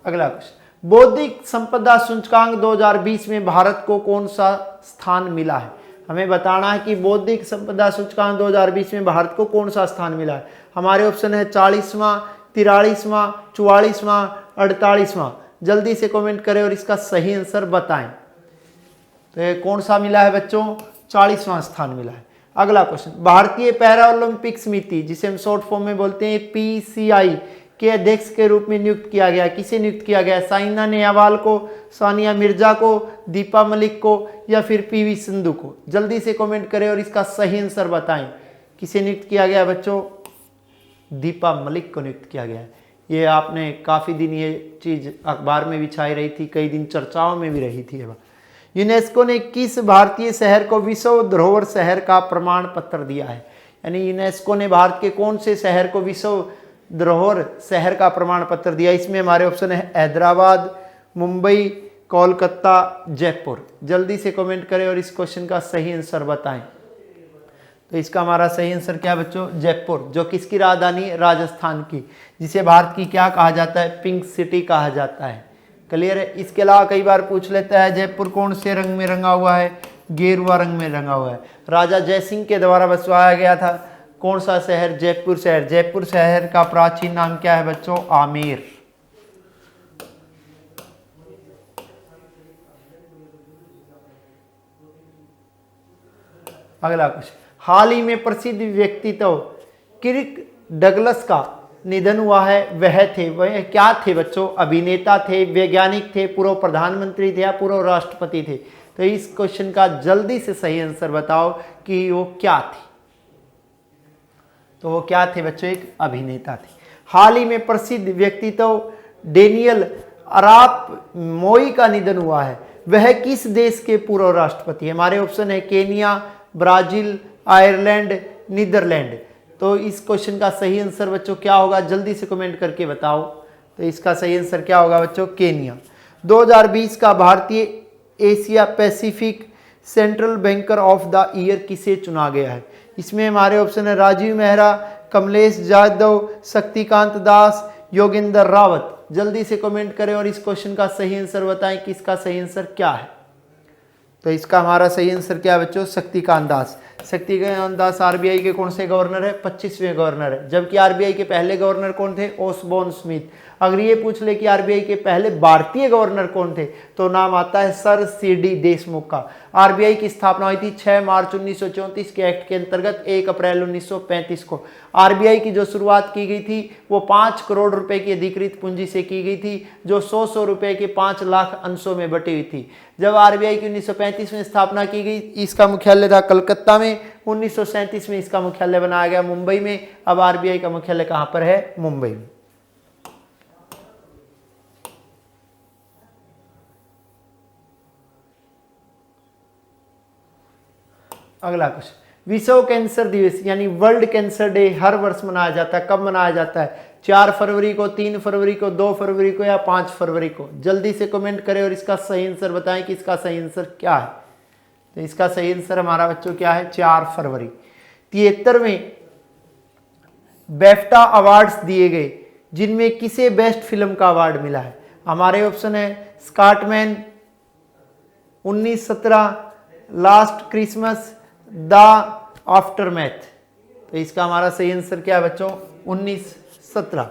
अगला क्वेश्चन, बौद्धिक संपदा सूचकांक 2020 में भारत को कौन सा स्थान मिला है? हमें बताना है कि बौद्धिक संपदा सूचकांक 2020 में भारत को कौन सा स्थान मिला है। हमारे ऑप्शन है 40वां, 43वां, 44वां, 48वां। जल्दी से कमेंट करें और इसका सही आंसर बताएं। तो ये कौन सा मिला है बच्चों? 40वां स्थान मिला है। अगला क्वेश्चन, भारतीय पैरा ओलंपिक समिति जिसे हम शॉर्ट फॉर्म में बोलते हैं PCI के अध्यक्ष के रूप में नियुक्त किया गया। किसे नियुक्त किया गया? साइना नेहवाल को, सानिया मिर्जा को, दीपा मलिक को या फिर PV सिंधु को? जल्दी से कमेंट करें और इसका सही आंसर बताएं। किसे नियुक्त किया गया बच्चों? दीपा मलिक को नियुक्त किया गया है। ये आपने काफ़ी दिन ये चीज़ अखबार में भी छाई रही थी, कई दिन चर्चाओं में भी रही थी। यूनेस्को ने किस भारतीय शहर को विश्व धरोहर शहर का प्रमाण पत्र दिया है? यानी यूनेस्को ने भारत के कौन से शहर को विश्व धरोहर शहर का प्रमाण पत्र दिया? इसमें हमारे ऑप्शन है हैदराबाद, मुंबई, कोलकाता, जयपुर। जल्दी से कमेंट करें और इस क्वेश्चन का सही आंसर बताएं। तो इसका हमारा सही आंसर क्या बच्चों? जयपुर, जो किसकी राजधानी? राजस्थान की, जिसे भारत की क्या कहा जाता है? पिंक सिटी कहा जाता है। क्लियर है? इसके अलावा कई बार पूछ लेता है जयपुर कौन से रंग में रंगा हुआ है? गेरुआ रंग में रंगा हुआ है। राजा जयसिंह के द्वारा बसवाया गया था। कौन सा शहर? जयपुर शहर। जयपुर शहर का प्राचीन नाम क्या है बच्चों? आमेर। अगला क्वेश्चन, हाल ही में प्रसिद्ध व्यक्तित्व किर्क डगलस का निधन हुआ है, वह क्या थे बच्चों? अभिनेता थे, वैज्ञानिक थे, पूर्व प्रधानमंत्री थे या पूर्व राष्ट्रपति थे? तो इस क्वेश्चन का जल्दी से सही आंसर बताओ कि वो क्या थे। तो वो क्या थे बच्चों? एक अभिनेता थे। हाल ही में प्रसिद्ध व्यक्तित्व डेनियल अराप मोई का निधन हुआ है, वह किस देश के पूर्व राष्ट्रपति? हमारे ऑप्शन है केनिया, ब्राजील, आयरलैंड, नीदरलैंड। तो इस क्वेश्चन का सही आंसर बच्चों क्या होगा? जल्दी से कमेंट करके बताओ। तो इसका सही आंसर क्या होगा बच्चों? केनिया। 2020 का भारतीय Asia Pacific central banker of the year किसे चुना गया है? इसमें हमारे ऑप्शन है राजीव मेहरा, कमलेश यादव, शक्तिकांत दास, योगेंद्र रावत। जल्दी से कमेंट करें और इस क्वेश्चन का सही आंसर बताएं कि इसका सही आंसर क्या है। तो इसका हमारा सही आंसर क्या है बच्चों? शक्तिकांत दास। शक्तिकांत दास आरबीआई के कौन से गवर्नर है? 25वें गवर्नर है। जबकि आरबीआई के पहले गवर्नर कौन थे? Osborne Smith. अगर ये पूछ ले कि आरबीआई के पहले भारतीय गवर्नर कौन थे, तो नाम आता है सर सीडी देशमुख का। आरबीआई की स्थापना हुई थी 6 मार्च 1934 के एक्ट के अंतर्गत 1 अप्रैल 1935 को। आरबीआई की जो शुरुआत की गई थी वो 5 करोड़ रुपए की अधिकृत पूंजी से की गई थी, जो 100 रुपए के 5 लाख अंशों में बटी हुई थी। जब आरबीआई की 1935 में स्थापना की गई, इसका मुख्यालय था कलकत्ता में। 1937 में इसका मुख्यालय बनाया गया मुंबई में। अब आरबीआई का मुख्यालय कहां पर है? मुंबई में। अगला क्वेश्चन, विश्व कैंसर दिवस यानी वर्ल्ड कैंसर डे हर वर्ष मनाया जाता है। कब मनाया जाता है? 4 फरवरी को, 3 फरवरी को, 2 फरवरी को या 5 फरवरी को? जल्दी से कमेंट करें और इसका सही आंसर बताएं कि इसका सही आंसर क्या है। तो इसका सही आंसर हमारा बच्चों क्या है? 4 फरवरी। 73वें बेफ्टा अवार्ड्स दिए गए, जिनमें किसे बेस्ट फिल्म का अवार्ड मिला है? हमारे ऑप्शन है स्कॉटमैन, 1917, लास्ट क्रिसमस, द आफ्टरमैथ। तो इसका हमारा सही आंसर क्या है बच्चों? 1917।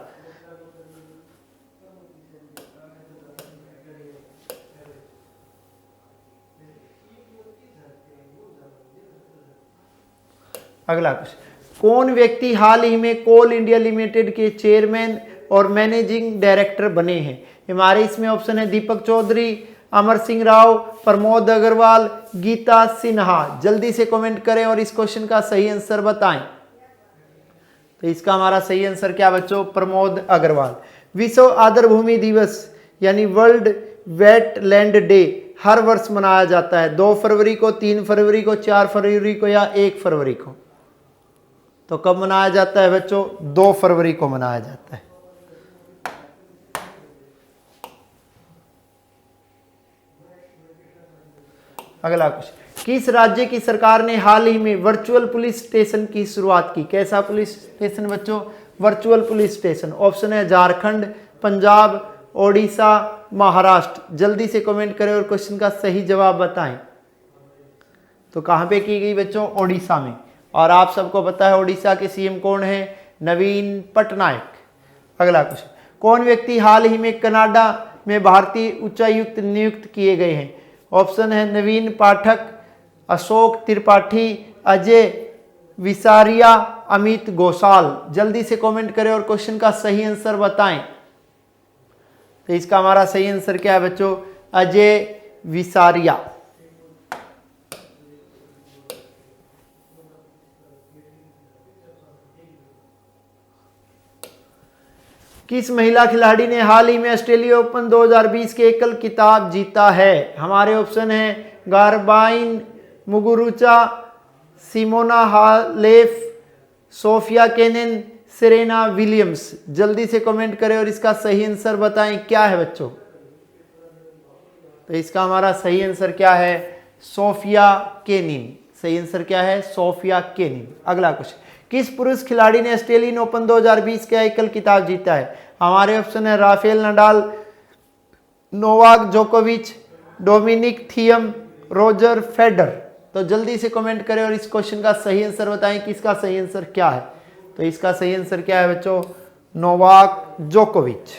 अगला क्वेश्चन, कौन व्यक्ति हाल ही में कोल इंडिया लिमिटेड के चेयरमैन और मैनेजिंग डायरेक्टर बने हैं? हमारे इसमें ऑप्शन है दीपक चौधरी, अमर सिंह राव, प्रमोद अग्रवाल, गीता सिन्हा। जल्दी से कमेंट करें और इस क्वेश्चन का सही आंसर बताएं। तो इसका हमारा सही आंसर क्या बच्चों? प्रमोद अग्रवाल। विश्व आर्द्रभूमि दिवस यानी वर्ल्ड वेटलैंड डे हर वर्ष मनाया जाता है 2 फरवरी को, 3 फरवरी को, 4 फरवरी को या 1 फरवरी को? तो कब मनाया जाता है बच्चों? 2 फरवरी को मनाया जाता है। अगला क्वेश्चन, किस राज्य की सरकार ने हाल ही में वर्चुअल पुलिस स्टेशन की शुरुआत की? कैसा पुलिस स्टेशन बच्चों? Virtual police station. ऑप्शन है झारखंड, पंजाब, ओडिशा, महाराष्ट्र। जल्दी से कमेंट करें और क्वेश्चन का सही जवाब बताएं। तो कहाँ पे की गई बच्चों? ओडिशा में। और आप सबको पता है ओडिशा के सीएम कौन है? नवीन पटनायक। अगला क्वेश्चन, कौन व्यक्ति हाल ही में कनाडा में भारतीय उच्चायुक्त नियुक्त किए गए हैं? ऑप्शन है नवीन पाठक, अशोक त्रिपाठी, अजय विसारिया, अमित गोसाल। जल्दी से कमेंट करें और क्वेश्चन का सही आंसर बताएं। तो इसका हमारा सही आंसर क्या है बच्चों? अजय विसारिया। किस महिला खिलाड़ी ने हाल ही में ऑस्ट्रेलिया ओपन 2020 के एकल खिताब जीता है? हमारे ऑप्शन है Garbine Muguruza, Simona Halep, Sofia Kenin, Serena Williams. जल्दी से कमेंट करें और इसका सही आंसर बताएं क्या है बच्चों। तो इसका हमारा सही आंसर क्या है? Sofia Kenin. सही आंसर क्या है? Sofia Kenin. अगला क्वेश्चन, किस पुरुष खिलाड़ी ने ऑस्ट्रेलियन ओपन 2020 का एकल खिताब जीता है? हमारे ऑप्शन है राफेल नडाल, नोवाक जोकोविच, डोमिनिक थियम, रोजर फेडर। तो जल्दी से कमेंट करें और इस क्वेश्चन का सही आंसर बताएं कि इसका सही आंसर क्या है। तो इसका सही आंसर क्या है बच्चों? नोवाक जोकोविच।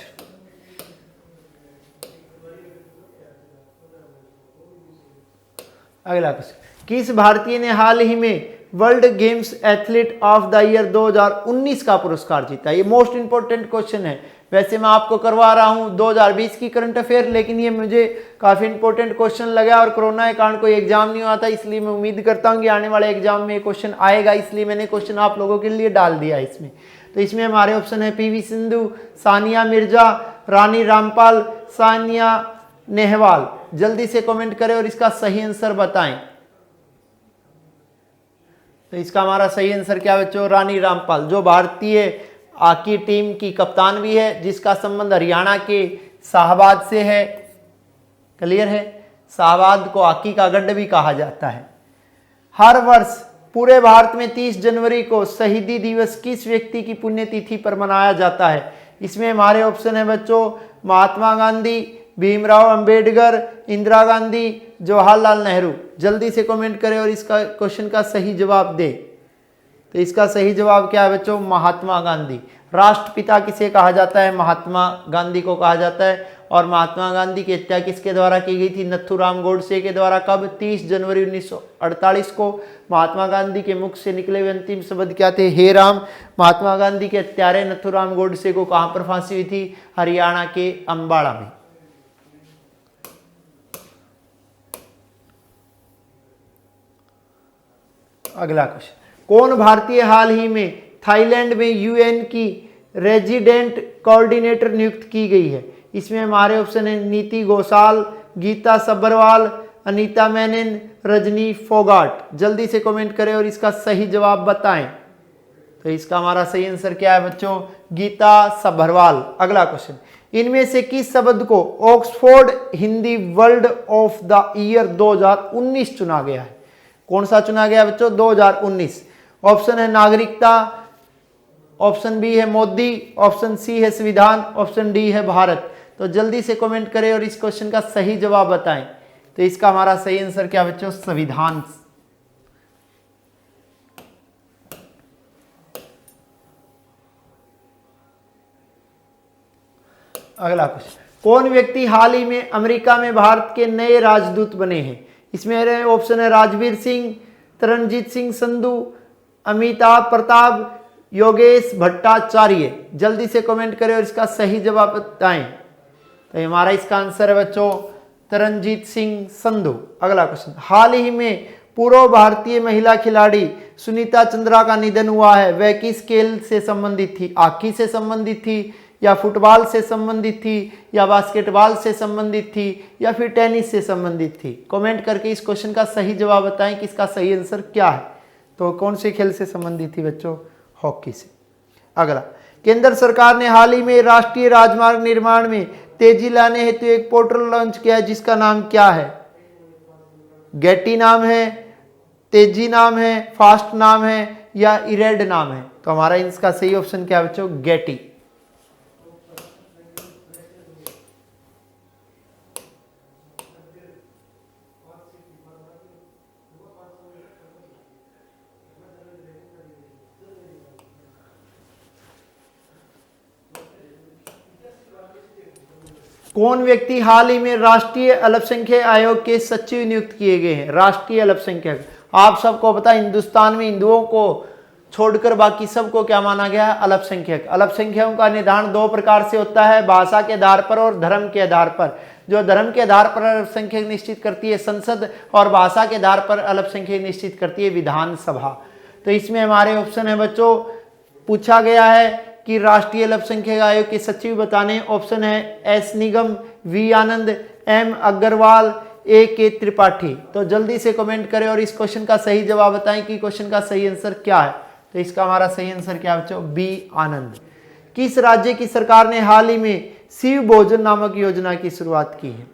अगला क्वेश्चन, किस भारतीय ने हाल ही में world games athlete of the year 2019 का पुरस्कार जीता? ये मोस्ट इंपोर्टेंट क्वेश्चन है। वैसे मैं आपको करवा रहा हूं 2020 की करंट अफेयर, लेकिन ये मुझे काफी इंपॉर्टेंट क्वेश्चन लगा और कोरोना के कारण कोई एग्जाम नहीं हुआ था, इसलिए मैं उम्मीद करता हूं कि आने वाले एग्जाम में ये क्वेश्चन आएगा, इसलिए मैंने क्वेश्चन आप लोगों के लिए डाल दिया इसमें। तो इसमें हमारे ऑप्शन है पीवी सिंधु, सानिया मिर्जा, रानी रामपाल, सानिया नेहवाल। जल्दी से कमेंट करें और इसका सही आंसर बताएं। तो इसका हमारा सही आंसर क्या बच्चों? रानी रामपाल, जो भारतीय हॉकी टीम की कप्तान भी है, जिसका संबंध हरियाणा के शाहबाद से है। क्लियर है? शाहबाद को हॉकी का गढ़ भी कहा जाता है। हर वर्ष पूरे भारत में 30 जनवरी को शहीदी दिवस किस व्यक्ति की पुण्यतिथि पर मनाया जाता है? इसमें हमारे ऑप्शन है बच्चों महात्मा गांधी, भीमराव अंबेडकर, इंदिरा गांधी, जवाहरलाल नेहरू। जल्दी से कमेंट करें और इसका क्वेश्चन का सही जवाब दे। तो इसका सही जवाब क्या है बच्चों? महात्मा गांधी। राष्ट्रपिता किसे कहा जाता है? महात्मा गांधी को कहा जाता है। और महात्मा गांधी की हत्या किसके द्वारा की गई थी? नथुराम गोडसे के द्वारा। कब? 30 जनवरी 1948 को। महात्मा गांधी के मुख से निकले हुए अंतिम शब्द क्या थे? हे राम। महात्मा गांधी के हत्यारे नथुराम गोडसे को कहां पर फांसी हुई थी? हरियाणा के अंबाला में। अगला क्वेश्चन, कौन भारतीय हाल ही में थाईलैंड में यूएन की रेजिडेंट कोऑर्डिनेटर नियुक्त की गई है? इसमें हमारे ऑप्शन है नीति घोषाल, गीता सब्बरवाल, अनीता मेनन, रजनी फोगाट। जल्दी से कमेंट करें और इसका सही जवाब बताएं। तो इसका हमारा सही आंसर क्या है बच्चों? गीता सब्बरवाल। अगला क्वेश्चन, इनमें से किस शब्द को Oxford Hindi word of the year 2019 चुना गया है? कौन सा चुना गया बच्चों? 2019। ऑप्शन है नागरिकता, ऑप्शन बी है मोदी, ऑप्शन सी है संविधान, ऑप्शन डी है भारत। तो जल्दी से कमेंट करें और इस क्वेश्चन का सही जवाब बताएं। तो इसका हमारा सही आंसर क्या बच्चों? संविधान। अगला क्वेश्चन, कौन व्यक्ति हाल ही में अमेरिका में भारत के नए राजदूत बने हैं? इसमें ऑप्शन है राजवीर सिंह, तरनजीत सिंह संधू, अमिताभ प्रताप, योगेश भट्टाचार्य। जल्दी से कमेंट करें और इसका सही जवाब बताएं। तो हमारा इसका आंसर है बच्चों तरनजीत सिंह संधू। अगला क्वेश्चन, हाल ही में पूर्व भारतीय महिला खिलाड़ी सुनीता चंद्रा का निधन हुआ है, वह किस खेल से संबंधित थी? हॉकी से संबंधित थी, या फुटबॉल से संबंधित थी, या बास्केटबॉल से संबंधित थी, या फिर टेनिस से संबंधित थी? कमेंट करके इस क्वेश्चन का सही जवाब बताएं कि इसका सही आंसर क्या है। तो कौन से खेल से संबंधित थी बच्चों? हॉकी से। अगला, केंद्र सरकार ने हाल ही में राष्ट्रीय राजमार्ग निर्माण में तेजी लाने हेतु एक पोर्टल लॉन्च किया है, जिसका नाम क्या है? गेटी नाम है, तेजी नाम है, फास्ट नाम है, या इरेड नाम है? तो हमारा इसका सही ऑप्शन क्या है बच्चों? गेटी। कौन व्यक्ति हाल ही में राष्ट्रीय अल्पसंख्यक आयोग के सचिव नियुक्त किए गए हैं? राष्ट्रीय अल्पसंख्यक, आप सबको पता है हिंदुस्तान में हिंदुओं को छोड़कर बाकी सबको क्या माना गया है? अल्पसंख्यक। अल्पसंख्यकों का निर्धारण दो प्रकार से होता है, भाषा के आधार पर और धर्म के आधार पर। जो धर्म के आधार पर अल्पसंख्यक निश्चित करती है संसद, और भाषा के आधार पर अल्पसंख्यक निश्चित करती है विधानसभा। तो इसमें हमारे ऑप्शन है बच्चों, पूछा गया है कि राष्ट्रीय अल्पसंख्यक आयोग के सचिव बताने। ऑप्शन है S Nigam, V Anand, M Agarwal, A K Tripathi. तो जल्दी से कमेंट करें और इस क्वेश्चन का सही जवाब बताएं कि क्वेश्चन का सही आंसर क्या है। तो इसका हमारा सही आंसर क्या बच्चों? बी आनंद। किस राज्य की सरकार ने हाल ही में शिव भोजन नामक योजना की शुरुआत की है?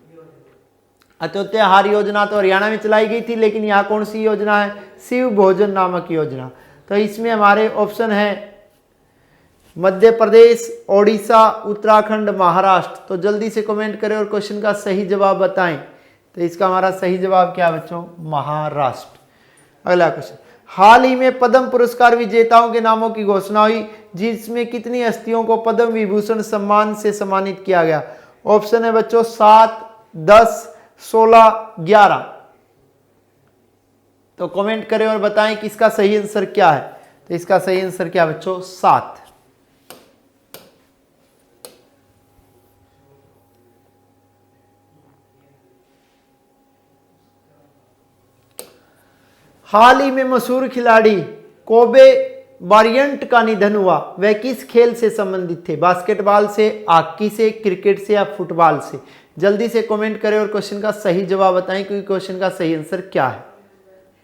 अंत्योदय आहार योजना तो हरियाणा में चलाई गई थी, लेकिन यहाँ कौन सी योजना है? शिव भोजन नामक योजना। तो इसमें हमारे ऑप्शन है मध्य प्रदेश, ओडिशा, उत्तराखंड, महाराष्ट्र। तो जल्दी से कमेंट करें और क्वेश्चन का सही जवाब बताएं। तो इसका हमारा सही जवाब क्या है बच्चों? महाराष्ट्र। अगला क्वेश्चन, हाल ही में पद्म पुरस्कार विजेताओं के नामों की घोषणा हुई, जिसमें कितनी हस्तियों को पद्म विभूषण सम्मान से सम्मानित किया गया? ऑप्शन है बच्चों 7, 10, 16, 11। तो कमेंट करें और बताएं कि इसका सही आंसर क्या है। तो इसका सही आंसर क्या बच्चों? 7। हाल ही में मशहूर खिलाड़ी कोबे ब्रायंट का निधन हुआ, वह किस खेल से संबंधित थे? बास्केटबॉल से, हॉकी से, क्रिकेट से या फुटबॉल से? जल्दी से कमेंट करें और क्वेश्चन का सही जवाब बताएं क्योंकि क्वेश्चन का सही आंसर क्या है।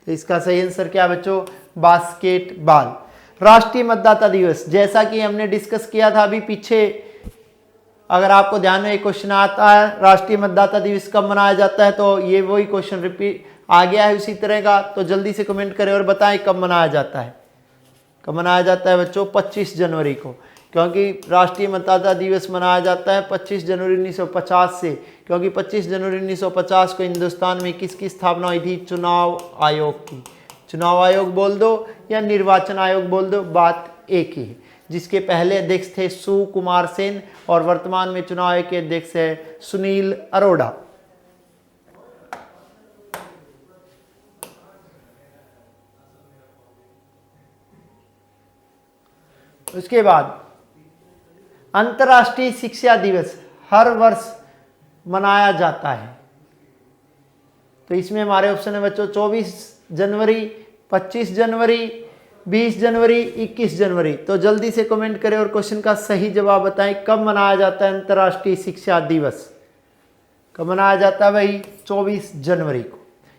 तो इसका सही आंसर क्या बच्चों? बास्केटबॉल। राष्ट्रीय मतदाता दिवस, जैसा कि हमने डिस्कस किया था अभी पीछे, अगर आपको ध्यान में एक क्वेश्चन आता है राष्ट्रीय मतदाता दिवस कब मनाया जाता है, तो ये वही क्वेश्चन रिपीट आ गया है उसी तरह का। तो जल्दी से कमेंट करें और बताएं कब मनाया जाता है। कब मनाया जाता है बच्चों? 25 जनवरी को, क्योंकि राष्ट्रीय मतदाता दिवस मनाया जाता है 25 जनवरी 1950 से, क्योंकि 25 जनवरी 1950 को हिंदुस्तान में किसकी स्थापना हुई थी? चुनाव आयोग की। चुनाव आयोग बोल दो या निर्वाचन आयोग बोल दो, बात एक ही है। जिसके पहले अध्यक्ष थे सुकुमार सेन और वर्तमान में चुनाव आयोग के अध्यक्ष है सुनील अरोड़ा। उसके बाद अंतर्राष्ट्रीय शिक्षा दिवस हर वर्ष मनाया जाता है। तो इसमें हमारे ऑप्शन है बच्चों 24 जनवरी, 25 जनवरी, 20 जनवरी, 21 जनवरी। तो जल्दी से कमेंट करें और क्वेश्चन का सही जवाब बताएं कब मनाया जाता है अंतर्राष्ट्रीय शिक्षा दिवस? कब मनाया जाता है भाई? 24 जनवरी को,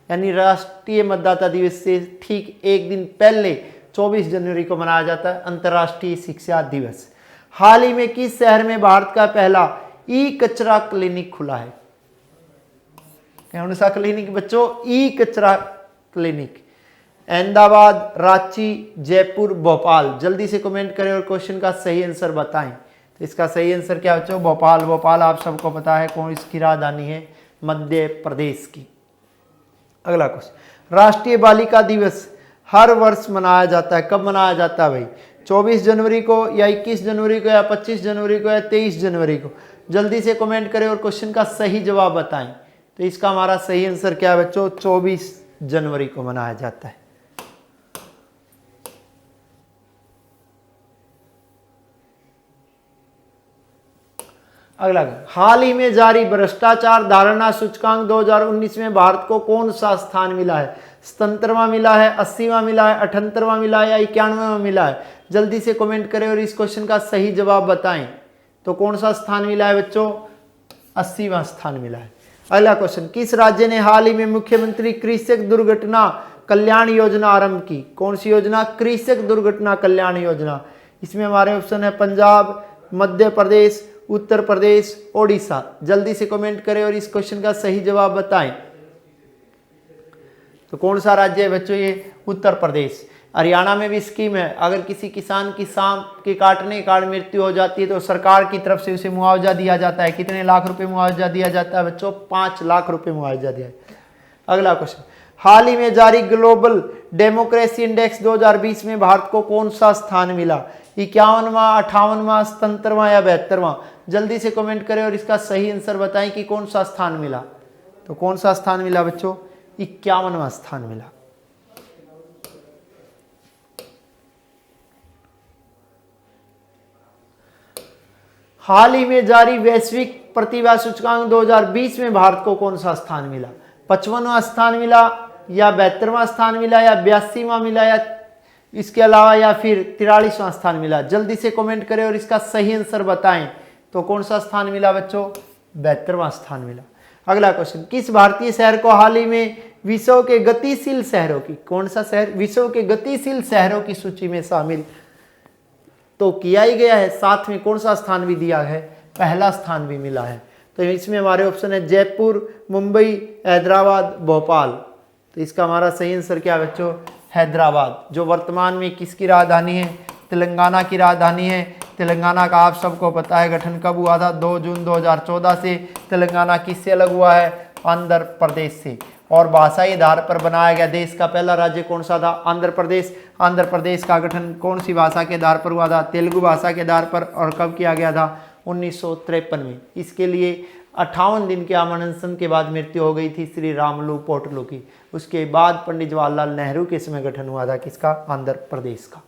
यानी राष्ट्रीय मतदाता दिवस से ठीक एक दिन पहले 24 जनवरी को मनाया जाता है अंतर्राष्ट्रीय शिक्षा दिवस। हाल ही में किस शहर में भारत का पहला ई कचरा क्लिनिक खुला है? कौन सा क्लिनिक बच्चों? ई कचरा क्लिनिक। अहमदाबाद, रांची, जयपुर, भोपाल। जल्दी से कमेंट करें और क्वेश्चन का सही आंसर बताएं। तो इसका सही आंसर क्या बच्चों? भोपाल। भोपाल आप सबको पता है कौन इसकी राजधानी है? मध्य प्रदेश की। अगला क्वेश्चन, राष्ट्रीय बालिका दिवस हर वर्ष मनाया जाता है, कब मनाया जाता है भाई? 24 जनवरी को या 21 जनवरी को या 25 जनवरी को या 23 जनवरी को? जल्दी से कमेंट करें और क्वेश्चन का सही जवाब बताएं। तो इसका हमारा सही आंसर क्या है बच्चों? 24 जनवरी को मनाया जाता है। अगला, हाल ही में जारी भ्रष्टाचार धारणा सूचकांक 2019 में भारत को कौन सा स्थान मिला है? 77वां मिला है, 80वां मिला है, 78वां मिला है या 91वां मिला है? जल्दी से कमेंट करें और इस क्वेश्चन का सही जवाब बताएं। तो कौन सा स्थान मिला है बच्चों? 80वां स्थान मिला है। अगला क्वेश्चन, किस राज्य ने हाल ही में मुख्यमंत्री कृषक दुर्घटना कल्याण योजना आरंभ की? कौन सी योजना? कृषक दुर्घटना कल्याण योजना। इसमें हमारे ऑप्शन है पंजाब, मध्य प्रदेश, उत्तर प्रदेश, ओडिशा। जल्दी से कमेंट करें और इस क्वेश्चन का सही जवाब बताएं। तो कौन सा राज्य है बच्चों? ये उत्तर प्रदेश। हरियाणा में भी स्कीम है, अगर किसी किसान की सांप के काटने के कारण मृत्यु हो जाती है तो सरकार की तरफ से उसे मुआवजा दिया जाता है। कितने लाख रुपए मुआवजा दिया जाता है बच्चों? 5 लाख रुपए मुआवजा दिया। अगला क्वेश्चन, हाल ही में जारी ग्लोबल डेमोक्रेसी इंडेक्स 2020 में भारत को कौन सा स्थान मिला? 51वां, 58वां, 77वां या 72वां? जल्दी से कमेंट करें और इसका सही आंसर बताएं कि कौन सा स्थान मिला। तो कौन सा स्थान मिला बच्चों? 51वां स्थान मिला। हाल ही में जारी वैश्विक प्रतिभा सूचकांक 2020 में भारत को कौन सा स्थान मिला? 55वां स्थान मिला या 72वां स्थान मिला या 82वां मिला या इसके अलावा या फिर 43वां स्थान मिला? जल्दी से कमेंट करें और इसका सही आंसर बताएं। तो कौन सा स्थान मिला बच्चों? 72वां स्थान मिला। अगला क्वेश्चन, किस भारतीय शहर को हाल ही में विश्व के गतिशील शहरों की, कौन सा शहर विश्व के गतिशील शहरों की सूची में शामिल तो किया ही गया है, साथ में कौन सा स्थान भी दिया है? पहला स्थान भी मिला है। तो इसमें हमारे ऑप्शन है जयपुर, मुंबई, हैदराबाद, भोपाल। तो इसका हमारा सही आंसर क्या है बच्चों? हैदराबाद, जो वर्तमान में किसकी राजधानी है? तेलंगाना की राजधानी है। तेलंगाना का आप सबको पता है गठन कब हुआ था? 2 जून 2014 से। तेलंगाना किससे अलग हुआ है? आंध्र प्रदेश से। और भाषाई आधार पर बनाया गया देश का पहला राज्य कौन सा था? आंध्र प्रदेश। आंध्र प्रदेश का गठन कौन सी भाषा के आधार पर हुआ था? तेलुगु भाषा के आधार पर। और कब किया गया था? 1953 में। इसके लिए 58 दिन के अनशन के बाद मृत्यु हो गई थी श्री रामलू पोर्टलू की। उसके बाद पंडित जवाहरलाल नेहरू के समय गठन हुआ था किसका? आंध्र प्रदेश का।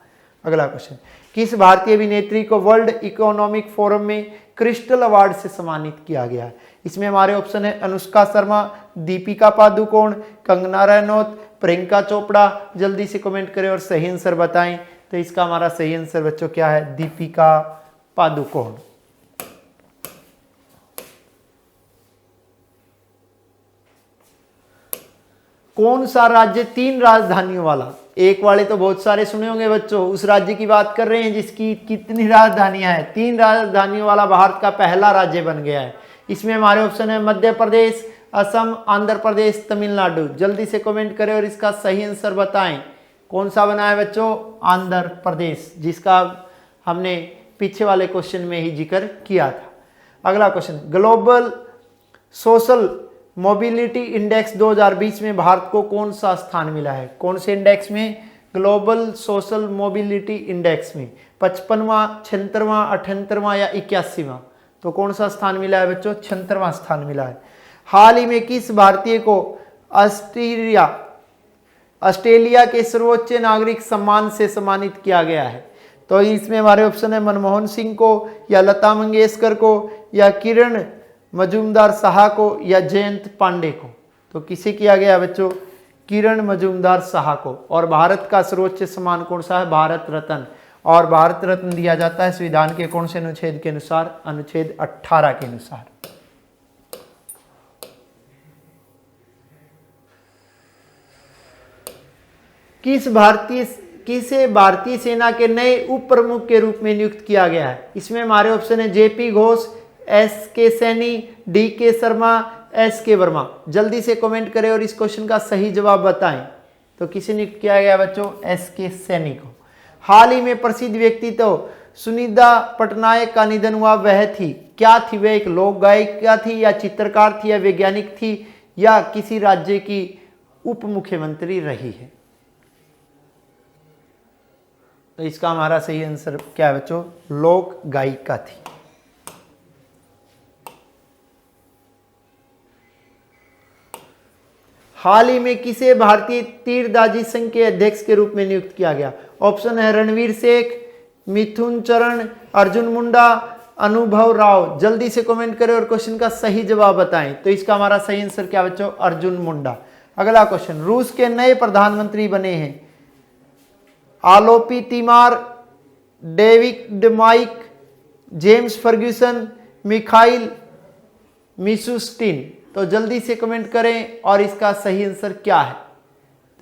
अगला क्वेश्चन, किस भारतीय अभिनेत्री को वर्ल्ड इकोनॉमिक फोरम में क्रिस्टल अवार्ड से सम्मानित किया गया है? इसमें हमारे ऑप्शन है अनुष्का शर्मा, दीपिका पादुकोण, कंगना रनौत, प्रियंका चोपड़ा। जल्दी से कमेंट करें और सही आंसर बताएं। तो इसका हमारा सही आंसर बच्चों क्या है? दीपिका पादुकोण। कौन सा राज्य 3 राजधानियों वाला, एक वाले तो बहुत सारे सुने होंगे बच्चों, उस राज्य की बात कर रहे हैं जिसकी कितनी राजधानियां हैं? 3 राजधानियों वाला भारत का पहला राज्य बन गया है। इसमें हमारे ऑप्शन है मध्य प्रदेश, असम, आंध्र प्रदेश, तमिलनाडु। जल्दी से कमेंट करें और इसका सही आंसर बताएं। कौन सा बना है बच्चों? आंध्र प्रदेश, जिसका हमने पीछे वाले क्वेश्चन में ही जिक्र किया था। अगला question, global social mobility index 2020 में भारत को कौन सा स्थान मिला है? कौन से इंडेक्स में? ग्लोबल सोशल मोबिलिटी इंडेक्स में। 55वां, 76वां, 78वां या 81वां? तो कौन सा स्थान मिला है बच्चों? 76वां स्थान मिला है। हाल ही में किस भारतीय को ऑस्ट्रेलिया के सर्वोच्च नागरिक सम्मान से सम्मानित किया गया है? तो इसमें हमारे ऑप्शन है मनमोहन सिंह को या लता मंगेशकर को या किरण मजूमदार शाह को या जयंत पांडे को? तो किसे किया गया बच्चों? किरण मजूमदार शाह को। और भारत का सर्वोच्च सम्मान कौन सा है? भारत रत्न। और भारत रत्न दिया जाता है संविधान के कौन से अनुच्छेद के अनुसार? अनुच्छेद 18 के अनुसार। किसे भारतीय सेना के नए उप प्रमुख के रूप में नियुक्त किया गया है? इसमें हमारे ऑप्शन है जेपी घोष, एस के सैनी, डी के शर्मा, एस के वर्मा। जल्दी से कमेंट करें और इस क्वेश्चन का सही जवाब बताएं। तो किसे नियुक्त किया गया बच्चों? एस के सैनी को। हाल ही में प्रसिद्ध व्यक्तित्व तो सुनीता पटनायक का निधन हुआ, वह थी क्या थी? वह एक लोक गायिका थी या चित्रकार थी या वैज्ञानिक थी या किसी राज्य की उप मुख्यमंत्री रही है? तो इसका हमारा सही आंसर क्या है बच्चों? लोक गायिका थी। हाल ही में किसे भारतीय तीरंदाजी संघ के अध्यक्ष के रूप में नियुक्त किया गया? ऑप्शन है रणवीर शेख, मिथुन चरण, अर्जुन मुंडा, अनुभव राव। जल्दी से कमेंट करें और क्वेश्चन का सही जवाब बताएं। तो इसका हमारा सही आंसर क्या बच्चों? अर्जुन मुंडा। अगला क्वेश्चन, रूस के नए प्रधानमंत्री बने हैं आलोपी तिमार, David Mike, James Ferguson, Mikhail Mishustin. तो जल्दी से कमेंट करें और इसका सही आंसर क्या है?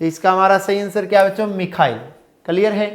तो इसका हमारा सही आंसर क्या है बच्चों? मिखाइल। क्लियर है?